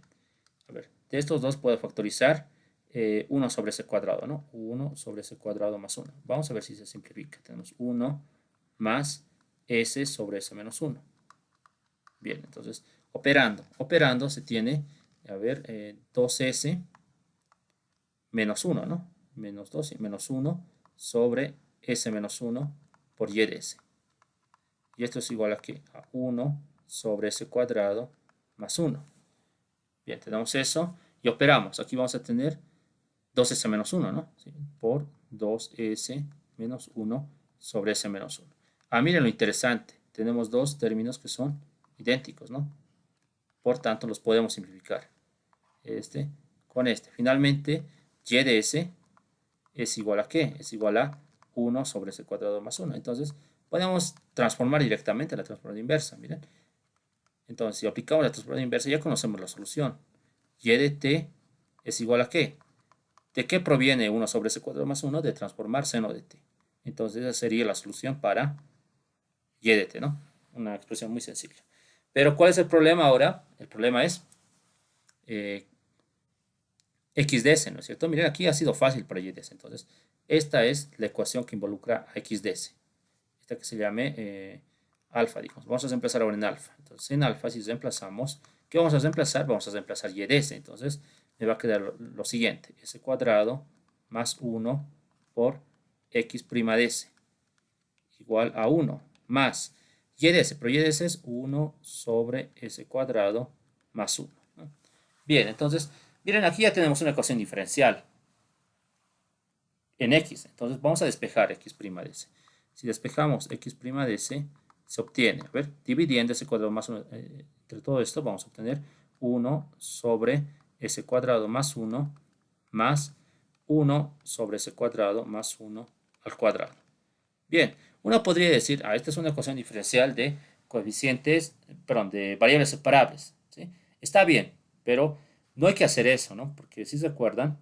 Speaker 1: a ver, de estos dos puedo factorizar 1 sobre s cuadrado, ¿no? 1 sobre s cuadrado más 1. Vamos a ver si se simplifica. Tenemos 1 más s sobre s menos 1. Bien, entonces, operando se tiene, a ver, 2s menos 1, ¿no? Menos 2 y menos 1 sobre s menos 1 por y de s. Y esto es igual a ¿qué? A 1 sobre s cuadrado más 1. Bien, tenemos eso y operamos. Aquí vamos a tener 2s menos 1, ¿no? ¿Sí? Por 2s menos 1 sobre s menos 1. Ah, miren lo interesante. Tenemos dos términos que son idénticos, ¿no? Por tanto, los podemos simplificar. Este con este. Finalmente, y de s es igual a ¿qué? Es igual a 1 sobre s cuadrado más 1. Entonces, podemos transformar directamente la transformada inversa, miren. Entonces, si aplicamos la transformada inversa, ya conocemos la solución. Y de t es igual a ¿qué? ¿De qué proviene 1 sobre s cuadrado más 1? De transformar seno de t. Entonces, esa sería la solución para y de t, ¿no? Una expresión muy sencilla. Pero, ¿cuál es el problema ahora? El problema es x de s, ¿no es cierto? Miren, aquí ha sido fácil para y de s. Entonces, esta es la ecuación que involucra a x de s. Esta que se llame alfa, digamos. Vamos a reemplazar ahora en alfa. Entonces, en alfa, si reemplazamos, ¿qué vamos a reemplazar? Vamos a reemplazar y de s. Entonces, me va a quedar lo siguiente. S cuadrado más 1 por x' de s igual a 1 más y de s. Pero y de s es 1 sobre s cuadrado más 1. ¿No? Bien, entonces, miren, aquí ya tenemos una ecuación diferencial en x. Entonces, vamos a despejar x' de s. Si despejamos x' de s, se obtiene, a ver, dividiendo s cuadrado más 1 entre todo esto, vamos a obtener 1 sobre s cuadrado más 1 más 1 sobre s cuadrado más 1 al cuadrado. Bien, uno podría decir, esta es una ecuación diferencial de coeficientes, perdón, de variables separables, ¿sí? Está bien, pero no hay que hacer eso, ¿no? Porque si se acuerdan,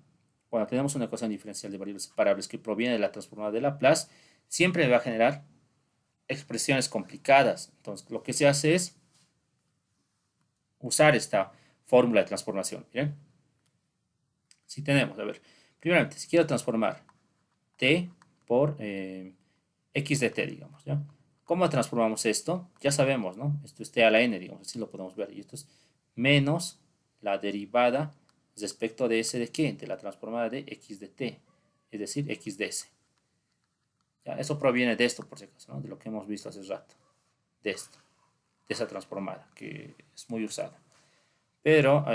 Speaker 1: cuando tenemos una ecuación diferencial de variables separables que proviene de la transformada de Laplace, siempre va a generar expresiones complicadas. Entonces, lo que se hace es usar esta fórmula de transformación. ¿Bien? Si tenemos, a ver, primeramente, si quiero transformar t por x de t, digamos, ¿ya? ¿Cómo transformamos esto? Ya sabemos, ¿no? Esto es t a la n, digamos, así lo podemos ver. Y esto es menos la derivada respecto de s de qué? De la transformada de x de t, es decir, x de s. ¿Ya? Eso proviene de esto, por si acaso, ¿no? De lo que hemos visto hace rato, de esto, de esa transformada, que es muy usada. Pero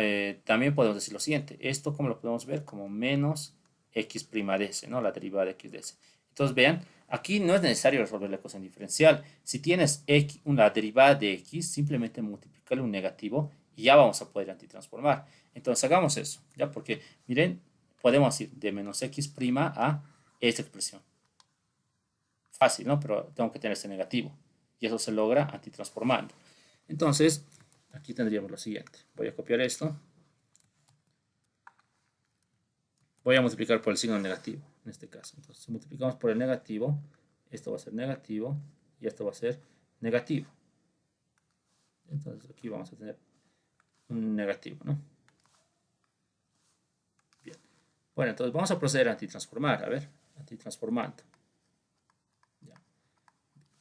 Speaker 1: también podemos decir lo siguiente, esto como lo podemos ver como menos x' de s, ¿no? La derivada de x de s. Entonces vean, Aquí no es necesario resolver la ecuación diferencial. Si tienes x, una derivada de x, simplemente multiplicarle un negativo y ya vamos a poder antitransformar. Entonces hagamos eso, ¿ya? Porque, miren, podemos ir de menos x' a esta expresión. Fácil, ¿no? Pero tengo que tener este negativo. Y eso se logra antitransformando. Entonces, aquí tendríamos lo siguiente. Voy a copiar esto. Voy a multiplicar por el signo negativo, en este caso. Entonces, si multiplicamos por el negativo, esto va a ser negativo y esto va a ser negativo. Entonces, aquí vamos a tener un negativo, ¿no? Bien. Bueno, entonces vamos a proceder a antitransformar. A ver, antitransformando. Ya.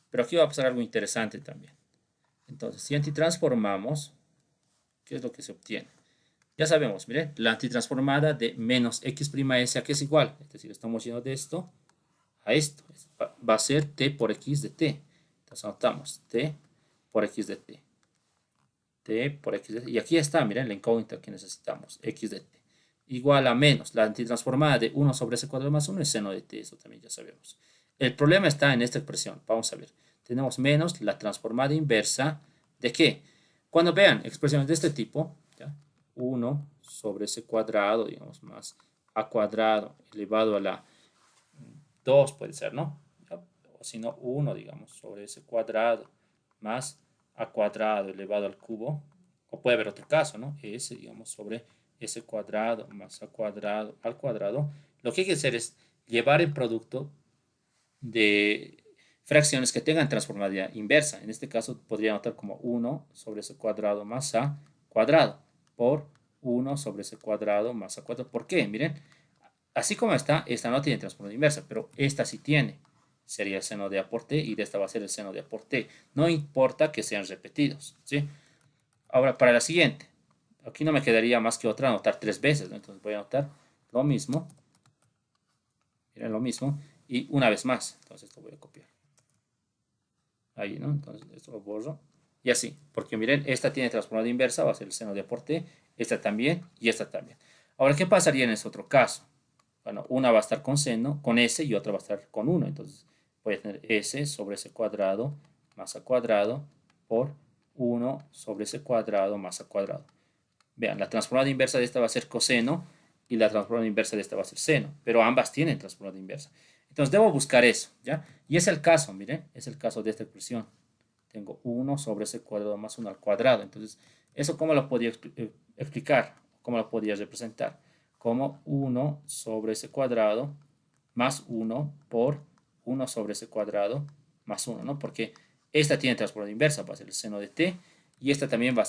Speaker 1: Pero aquí va a pasar algo interesante también. Entonces, si antitransformamos, ¿qué es lo que se obtiene? Ya sabemos, miren, la antitransformada de menos x'S a que es igual. Es decir, estamos yendo de esto a esto. Va a ser t por x de t. Entonces anotamos t por x de t. T por x de t. Y aquí está, miren, la incógnita que necesitamos. X de t. Igual a menos. La antitransformada de 1 sobre s cuadrado más 1 es seno de t. Eso también ya sabemos. El problema está en esta expresión. Vamos a ver. Tenemos menos la transformada inversa de ¿qué? Cuando vean expresiones de este tipo, ¿ya? 1 sobre s cuadrado, digamos, más a cuadrado elevado a la 2 puede ser, ¿no? O si no, 1, digamos, sobre s cuadrado más a cuadrado elevado al cubo. O puede haber otro caso, ¿no? S, digamos, sobre s cuadrado más a cuadrado al cuadrado. Lo que hay que hacer es llevar el producto de fracciones que tengan transformada inversa. En este caso podría anotar como 1 sobre s cuadrado más a cuadrado por 1 sobre s cuadrado más a cuadrado. ¿Por qué? Miren, así como esta no tiene transformada inversa, pero esta sí tiene. Sería el seno de A por T y de esta va a ser el seno de A por T. No importa que sean repetidos, ¿sí? Ahora, para la siguiente, aquí no me quedaría más que otra anotar 3 veces, ¿no? Entonces voy a anotar lo mismo. Miren, lo mismo. Y una vez más. Entonces esto voy a copiar. Ahí, ¿no? Entonces esto lo borro. Y así. Porque miren, esta tiene transformada inversa, va a ser el seno de A por T. Esta también y esta también. Ahora, ¿qué pasaría en este otro caso? Bueno, una va a estar con seno, con s y otra va a estar con 1. Entonces voy a tener s sobre s cuadrado más a cuadrado por 1 sobre s cuadrado más a cuadrado. Vean, la transformada inversa de esta va a ser coseno y la transformada inversa de esta va a ser seno, pero ambas tienen transformada inversa. Entonces debo buscar eso, ¿ya? Y es el caso, miren, es el caso de esta expresión. Tengo 1 sobre s cuadrado más 1 al cuadrado. Entonces, ¿eso cómo lo podría explicar? ¿Cómo lo podría representar? Como 1 sobre s cuadrado más 1 por 1 sobre s cuadrado más 1, ¿no? Porque esta tiene transformada inversa, va a ser el seno de t, y esta también va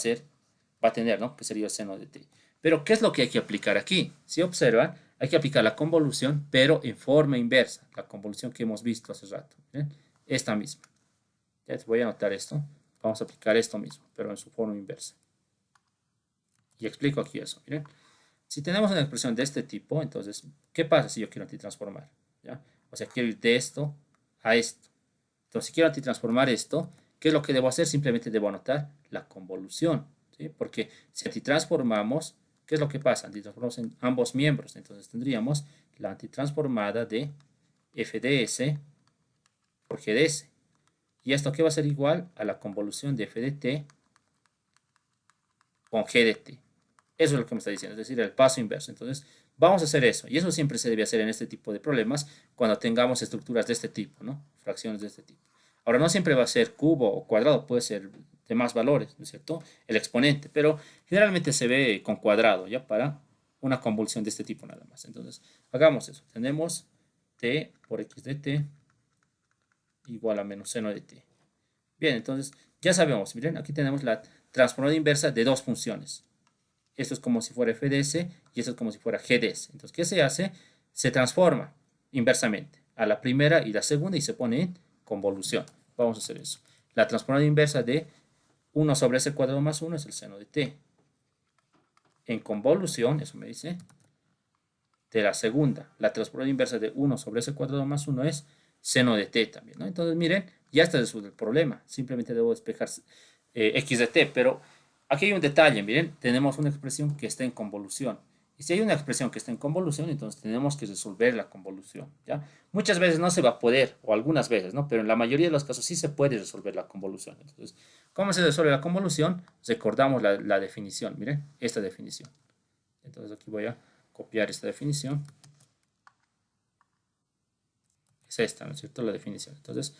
Speaker 1: a tener, ¿no? Que sería el seno de t. Pero, ¿qué es lo que hay que aplicar aquí? Si observan, hay que aplicar la convolución, pero en forma inversa. La convolución que hemos visto hace rato. ¿eh? Esta misma. Ya voy a anotar esto. Vamos a aplicar esto mismo, pero en su forma inversa. Y explico aquí eso. Miren. Si tenemos una expresión de este tipo, entonces, ¿qué pasa si yo quiero antitransformar? ¿Ya? O sea, quiero ir de esto a esto. Entonces, si quiero antitransformar esto, ¿qué es lo que debo hacer? Simplemente debo anotar la convolución. ¿Sí? Porque si antitransformamos, ¿qué es lo que pasa? Antitransformamos en ambos miembros. Entonces tendríamos la antitransformada de f de s por g de s. ¿Y esto qué va a ser igual? A la convolución de f de t con g de t. Eso es lo que me está diciendo, es decir, el paso inverso. Entonces, vamos a hacer eso. Y eso siempre se debe hacer en este tipo de problemas cuando tengamos estructuras de este tipo, ¿no? Fracciones de este tipo. Ahora, no siempre va a ser cubo o cuadrado, puede ser de más valores, ¿no es cierto? El exponente, pero generalmente se ve con cuadrado, ¿ya? Para una convolución de este tipo nada más. Entonces, hagamos eso. Tenemos t por x de t igual a menos seno de t. Bien, entonces, ya sabemos, miren, aquí tenemos la transformada inversa de dos funciones. Esto es como si fuera f de s y esto es como si fuera g de s. Entonces, ¿qué se hace? Se transforma inversamente a la primera y la segunda y se pone en convolución. Vamos a hacer eso. La transformada inversa de 1 sobre s cuadrado más 1 es el seno de t. En convolución, eso me dice, de la segunda, la transformada inversa de 1 sobre s cuadrado más 1 es seno de t también, ¿no? Entonces, miren, ya está resuelto el problema. Simplemente debo despejar x de t, pero aquí hay un detalle, miren, tenemos una expresión que está en convolución. Y si hay una expresión que está en convolución, entonces tenemos que resolver la convolución, ¿ya? Muchas veces no se va a poder, o algunas veces, ¿no? Pero en la mayoría de los casos sí se puede resolver la convolución. Entonces, ¿cómo se resuelve la convolución? Recordamos la definición, miren, esta definición. Entonces aquí voy a copiar esta definición. Es esta, ¿no es cierto? La definición. Entonces,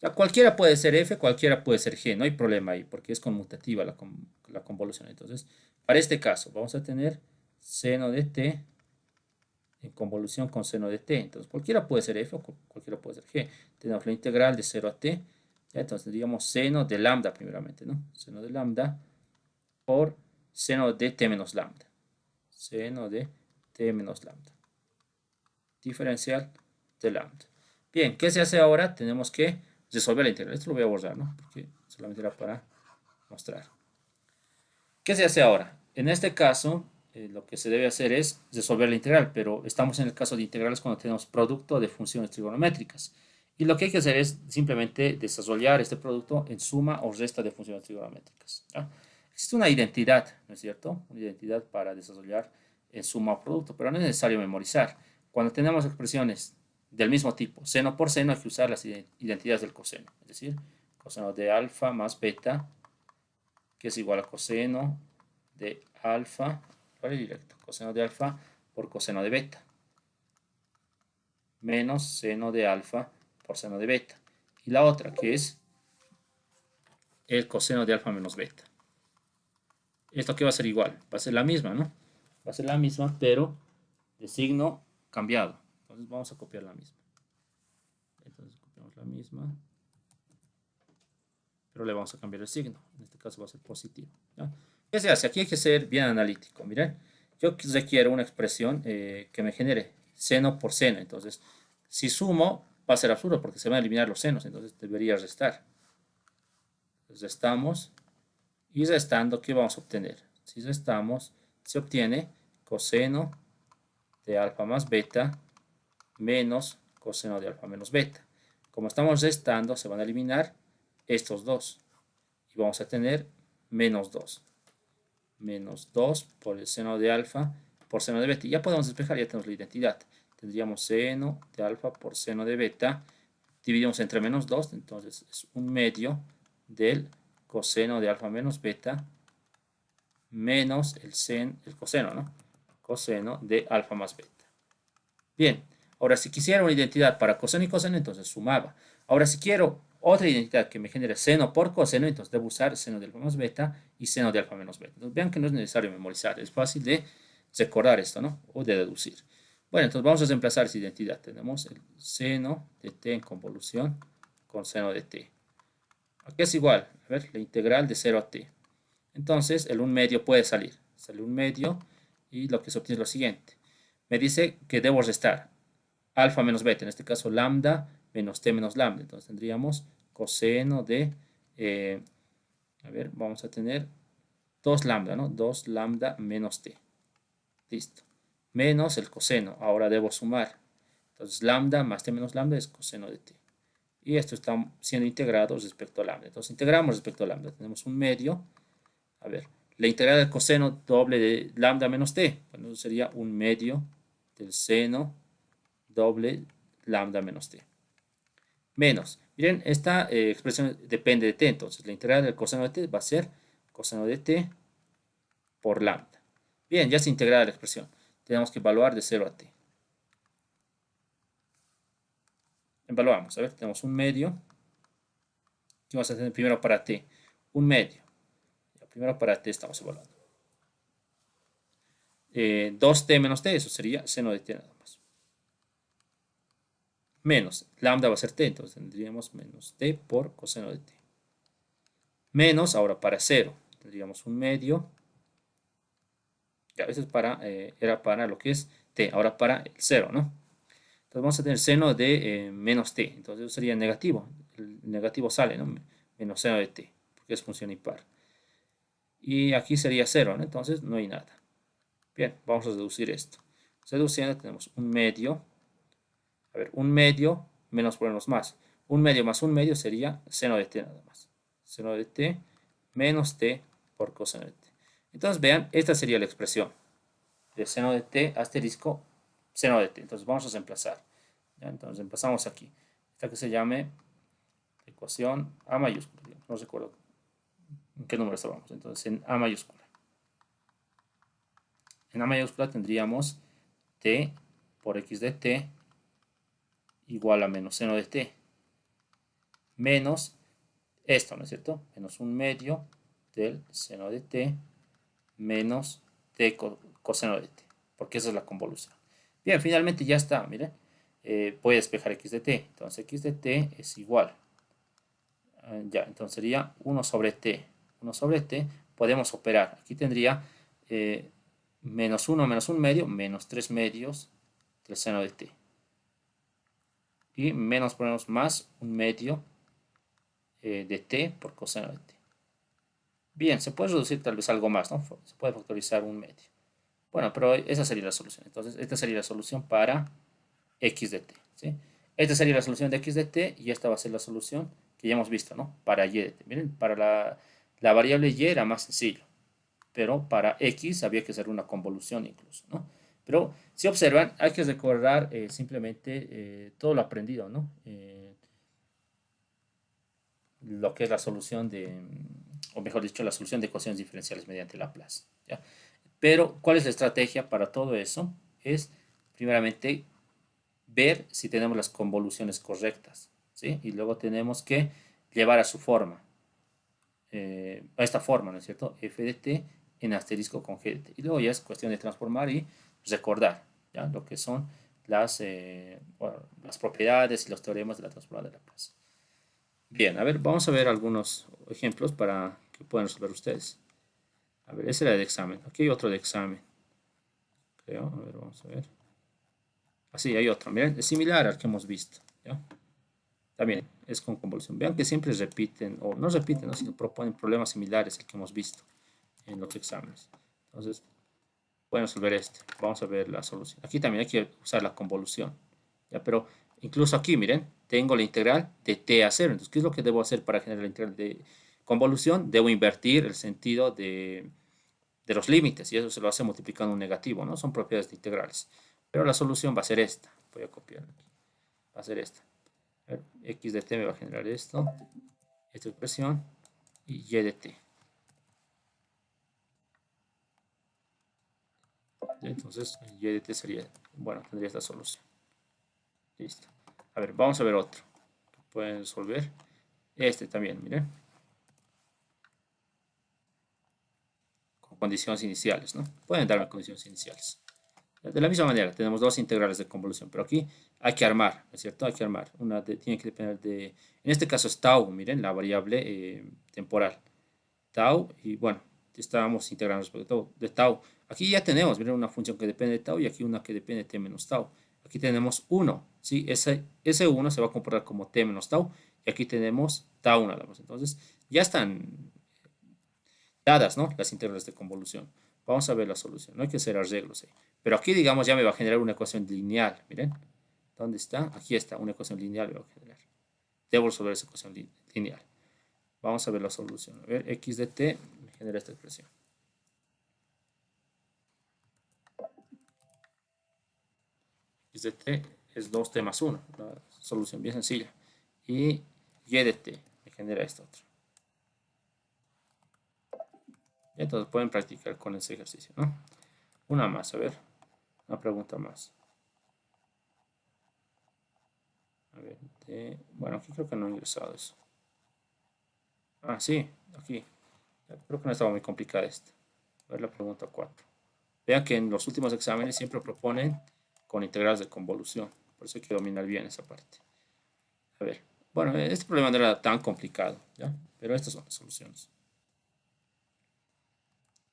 Speaker 1: ya cualquiera puede ser f, cualquiera puede ser g, no hay problema ahí, porque es conmutativa la convolución. Entonces, para este caso, vamos a tener seno de t en convolución con seno de t. Entonces, cualquiera puede ser f o cualquiera puede ser g. Tenemos la integral de 0 a t. ¿Ya? Entonces, tendríamos seno de lambda primeramente, ¿no? Seno de lambda por seno de t menos lambda. Seno de t menos lambda. Diferencial de lambda. Bien, ¿qué se hace ahora? Tenemos que resolver la integral. Esto lo voy a borrar, ¿no? Porque solamente era para mostrar. ¿Qué se hace ahora? En este caso, lo que se debe hacer es resolver la integral, pero estamos en el caso de integrales cuando tenemos producto de funciones trigonométricas. Y lo que hay que hacer es simplemente desarrollar este producto en suma o resta de funciones trigonométricas, ¿ya? Existe una identidad, ¿no es cierto? Una identidad para desarrollar en suma o producto, pero no es necesario memorizar. Cuando tenemos expresiones del mismo tipo, seno por seno, hay que usar las identidades del coseno. Es decir, coseno de alfa más beta, que es igual a coseno de alfa, vale directo, coseno de alfa por coseno de beta, menos seno de alfa por seno de beta. Y la otra, que es el coseno de alfa menos beta. Esto que va a ser igual, va a ser la misma, ¿no? Va a ser la misma, pero de signo cambiado. Entonces vamos a copiar la misma. Entonces copiamos la misma, pero le vamos a cambiar el signo. En este caso va a ser positivo, ¿ya? ¿Qué se hace? Aquí hay que ser bien analítico. Miren, yo requiero una expresión que me genere seno por seno. Entonces, si sumo, va a ser absurdo porque se van a eliminar los senos. Entonces, debería restar. Restamos. Y restando, ¿qué vamos a obtener? Si restamos, se obtiene coseno de alfa más beta menos coseno de alfa menos beta. Como estamos restando, se van a eliminar estos dos. Y vamos a tener menos 2. Menos 2 por el seno de alfa por seno de beta. Y ya podemos despejar, ya tenemos la identidad. Tendríamos seno de alfa por seno de beta. Dividimos entre menos 2, entonces es un medio del coseno de alfa menos beta menos el coseno, ¿no? Coseno de alfa más beta. Bien, ahora si quisiera una identidad para coseno y coseno, entonces sumaba. Ahora si quiero otra identidad que me genere seno por coseno, entonces debo usar seno de alfa más beta y seno de alfa menos beta. Entonces vean que no es necesario memorizar, es fácil de recordar esto, ¿no? O de deducir. Bueno, entonces vamos a reemplazar esa identidad. Tenemos el seno de t en convolución con seno de t. Aquí es igual, a ver, la integral de 0 a t. Entonces el 1 medio puede salir. Sale 1 medio y lo que se obtiene es lo siguiente. Me dice que debo restar alfa menos beta, en este caso lambda menos t menos lambda. Entonces tendríamos coseno de, a ver, vamos a tener 2 lambda, ¿no? 2 lambda menos t. Listo. Menos el coseno. Ahora debo sumar. Entonces lambda más t menos lambda es coseno de t. Y esto está siendo integrado respecto a lambda. Entonces integramos respecto a lambda. Tenemos un medio. A ver, la integral del coseno doble de lambda menos t. Bueno, eso sería un medio del seno doble lambda menos t. Menos. Miren, esta expresión depende de t. Entonces la integral del coseno de t va a ser coseno de t por lambda. Bien, ya se integrada la expresión. Tenemos que evaluar de 0 a t. Evaluamos. A ver, tenemos un medio. ¿Qué vamos a tener primero para t? Un medio. Primero para t estamos evaluando. 2t menos t, eso sería seno de t nada más. Menos, lambda va a ser t, entonces tendríamos menos t por coseno de t. Menos, ahora para 0, tendríamos un medio. Ya, eso es era para lo que es t, ahora para el 0, ¿no? Entonces vamos a tener seno de menos t, entonces eso sería negativo. El negativo sale, ¿no? Menos seno de t, porque es función impar. Y aquí sería 0, ¿no? Entonces no hay nada. Bien, vamos a deducir esto. Reduciendo tenemos un medio. A ver, un medio menos ponernos más. Un medio más un medio sería seno de t nada más. Seno de t menos t por coseno de t. Entonces vean, esta sería la expresión. de seno de t asterisco seno de t. Entonces vamos a reemplazar. ¿Ya? Entonces empezamos aquí. Esta que se llame ecuación A mayúscula. No recuerdo en qué número estábamos. Entonces en A mayúscula. En A mayúscula tendríamos t por x de t igual a menos seno de t. Menos esto, ¿no es cierto? Menos un medio del seno de t menos t coseno de t. Porque esa es la convolución. Bien, finalmente ya está, miren. Voy a despejar x de t. Entonces x de t es igual. Ya, entonces sería 1 sobre t. 1 sobre t. Podemos operar. Aquí tendría menos 1 menos 1 medio, menos 3 medios del seno de t. Y menos ponemos más 1 medio de t por coseno de t. Bien, se puede reducir tal vez algo más, ¿no? Se puede factorizar 1 medio. Bueno, pero esa sería la solución. Entonces, esta sería la solución para x de t, ¿sí? Esta sería la solución de x de t y esta va a ser la solución que ya hemos visto, ¿no? Para y de t. Miren, para la variable y era más sencillo, pero para x había que hacer una convolución incluso, ¿no? Pero si observan, hay que recordar simplemente todo lo aprendido, ¿no? Lo que es la solución de, o mejor dicho, la solución de ecuaciones diferenciales mediante Laplace, ¿ya? Pero, ¿cuál es la estrategia para todo eso? Es, primeramente, ver si tenemos las convoluciones correctas, ¿sí? Y luego tenemos que llevar a su forma, a esta forma, ¿no es cierto? F de t en asterisco con g de t. Y luego ya es cuestión de transformar y recordar, ¿ya? Lo que son bueno, las propiedades y los teoremas de la transformada de Laplace. Bien, a ver, vamos a ver algunos ejemplos para que puedan resolver ustedes. A ver, ese era el examen. Aquí hay otro de examen. Creo, a ver, vamos a ver. Así, hay otro. Miren, es similar al que hemos visto, ¿ya? También es con convolución. Vean que siempre repiten, o no repiten, ¿no? Sino proponen problemas similares al que hemos visto en los exámenes. Entonces, pueden resolver este. Vamos a ver la solución. Aquí también hay que usar la convolución, ¿ya? Pero incluso aquí, miren, tengo la integral de t a 0. Entonces, ¿qué es lo que debo hacer para generar la integral de convolución? Debo invertir el sentido de los límites y eso se lo hace multiplicando un negativo, ¿no? Son propiedades de integrales. Pero la solución va a ser esta. Voy a copiar aquí. Va a ser esta. A ver, x de t me va a generar esto, esta expresión, y y de t. Entonces, y de t sería, bueno, tendría esta solución. Listo. A ver, vamos a ver otro. Pueden resolver. Este también, miren. Con condiciones iniciales, ¿no? Pueden darme condiciones iniciales. De la misma manera, tenemos dos integrales de convolución, pero aquí hay que armar, ¿no es cierto? Hay que armar. Tiene que depender de, en este caso es tau, miren, la variable temporal. Tau, y bueno, estábamos integrando respecto de tau. Aquí ya tenemos, miren, una función que depende de tau y aquí una que depende de t menos tau. Aquí tenemos 1, ¿sí? Ese 1 se va a comportar como t menos tau y aquí tenemos tau nada más. Entonces, ya están dadas, ¿no? Las integrales de convolución. Vamos a ver la solución. No hay que hacer arreglos ahí. Pero aquí, digamos, ya me va a generar una ecuación lineal. Miren. ¿Dónde está? Aquí está. Una ecuación lineal me va a generar. Debo resolver esa ecuación lineal. Vamos a ver la solución. A ver, x de t me genera esta expresión. X de t es 2t más 1. Una solución bien sencilla. Y y de t me genera esta otra. Y entonces pueden practicar con ese ejercicio, ¿no? Una más, a ver. Una pregunta más. A ver, bueno, aquí creo que no he ingresado eso. Ah, sí, aquí. Creo que no estaba muy complicada esta. A ver la pregunta 4. Vean que en los últimos exámenes siempre proponen con integrales de convolución. Por eso hay que dominar bien esa parte. A ver, bueno, este problema no era tan complicado, ¿ya? Pero estas son las soluciones.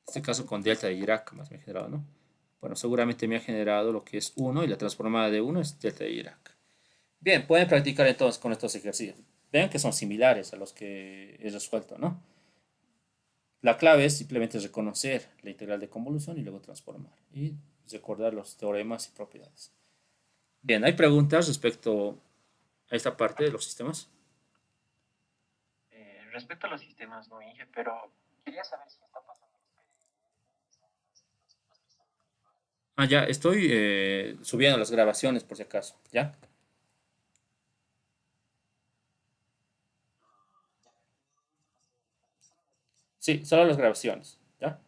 Speaker 1: En este caso con delta de Dirac más me ha generado, ¿no? Bueno, seguramente me ha generado lo que es 1 y la transformada de 1 es delta de Dirac. Bien, pueden practicar entonces con estos ejercicios. Vean que son similares a los que he resuelto, ¿no? La clave es simplemente reconocer la integral de convolución y luego transformar. Y recordar los teoremas y propiedades. Bien, ¿hay preguntas respecto a esta parte de los sistemas?
Speaker 2: Respecto a los sistemas, no, Inge, pero quería saber si está pasando los PDFs,
Speaker 1: Ah, ya, estoy subiendo las grabaciones por si acaso, ¿ya? Sí, solo las grabaciones, ¿ya?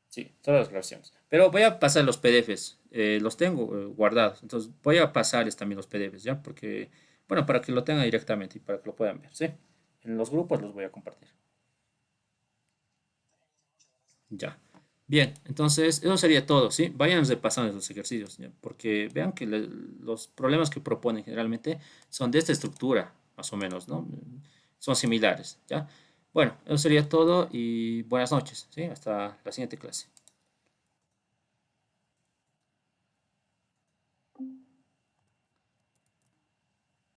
Speaker 1: Sí, solo las grabaciones. Pero voy a pasar los PDFs, los tengo guardados, entonces voy a pasarles también los PDFs, ¿ya? Porque, bueno, para que lo tengan directamente y para que lo puedan ver, ¿sí? En los grupos los voy a compartir. Ya. Bien, entonces eso sería todo, ¿sí? Vayan repasando los ejercicios, ¿ya? Porque vean que los problemas que proponen generalmente son de esta estructura, más o menos, ¿no? Son similares, ¿ya? Bueno, eso sería todo y buenas noches, ¿sí? Hasta la siguiente clase.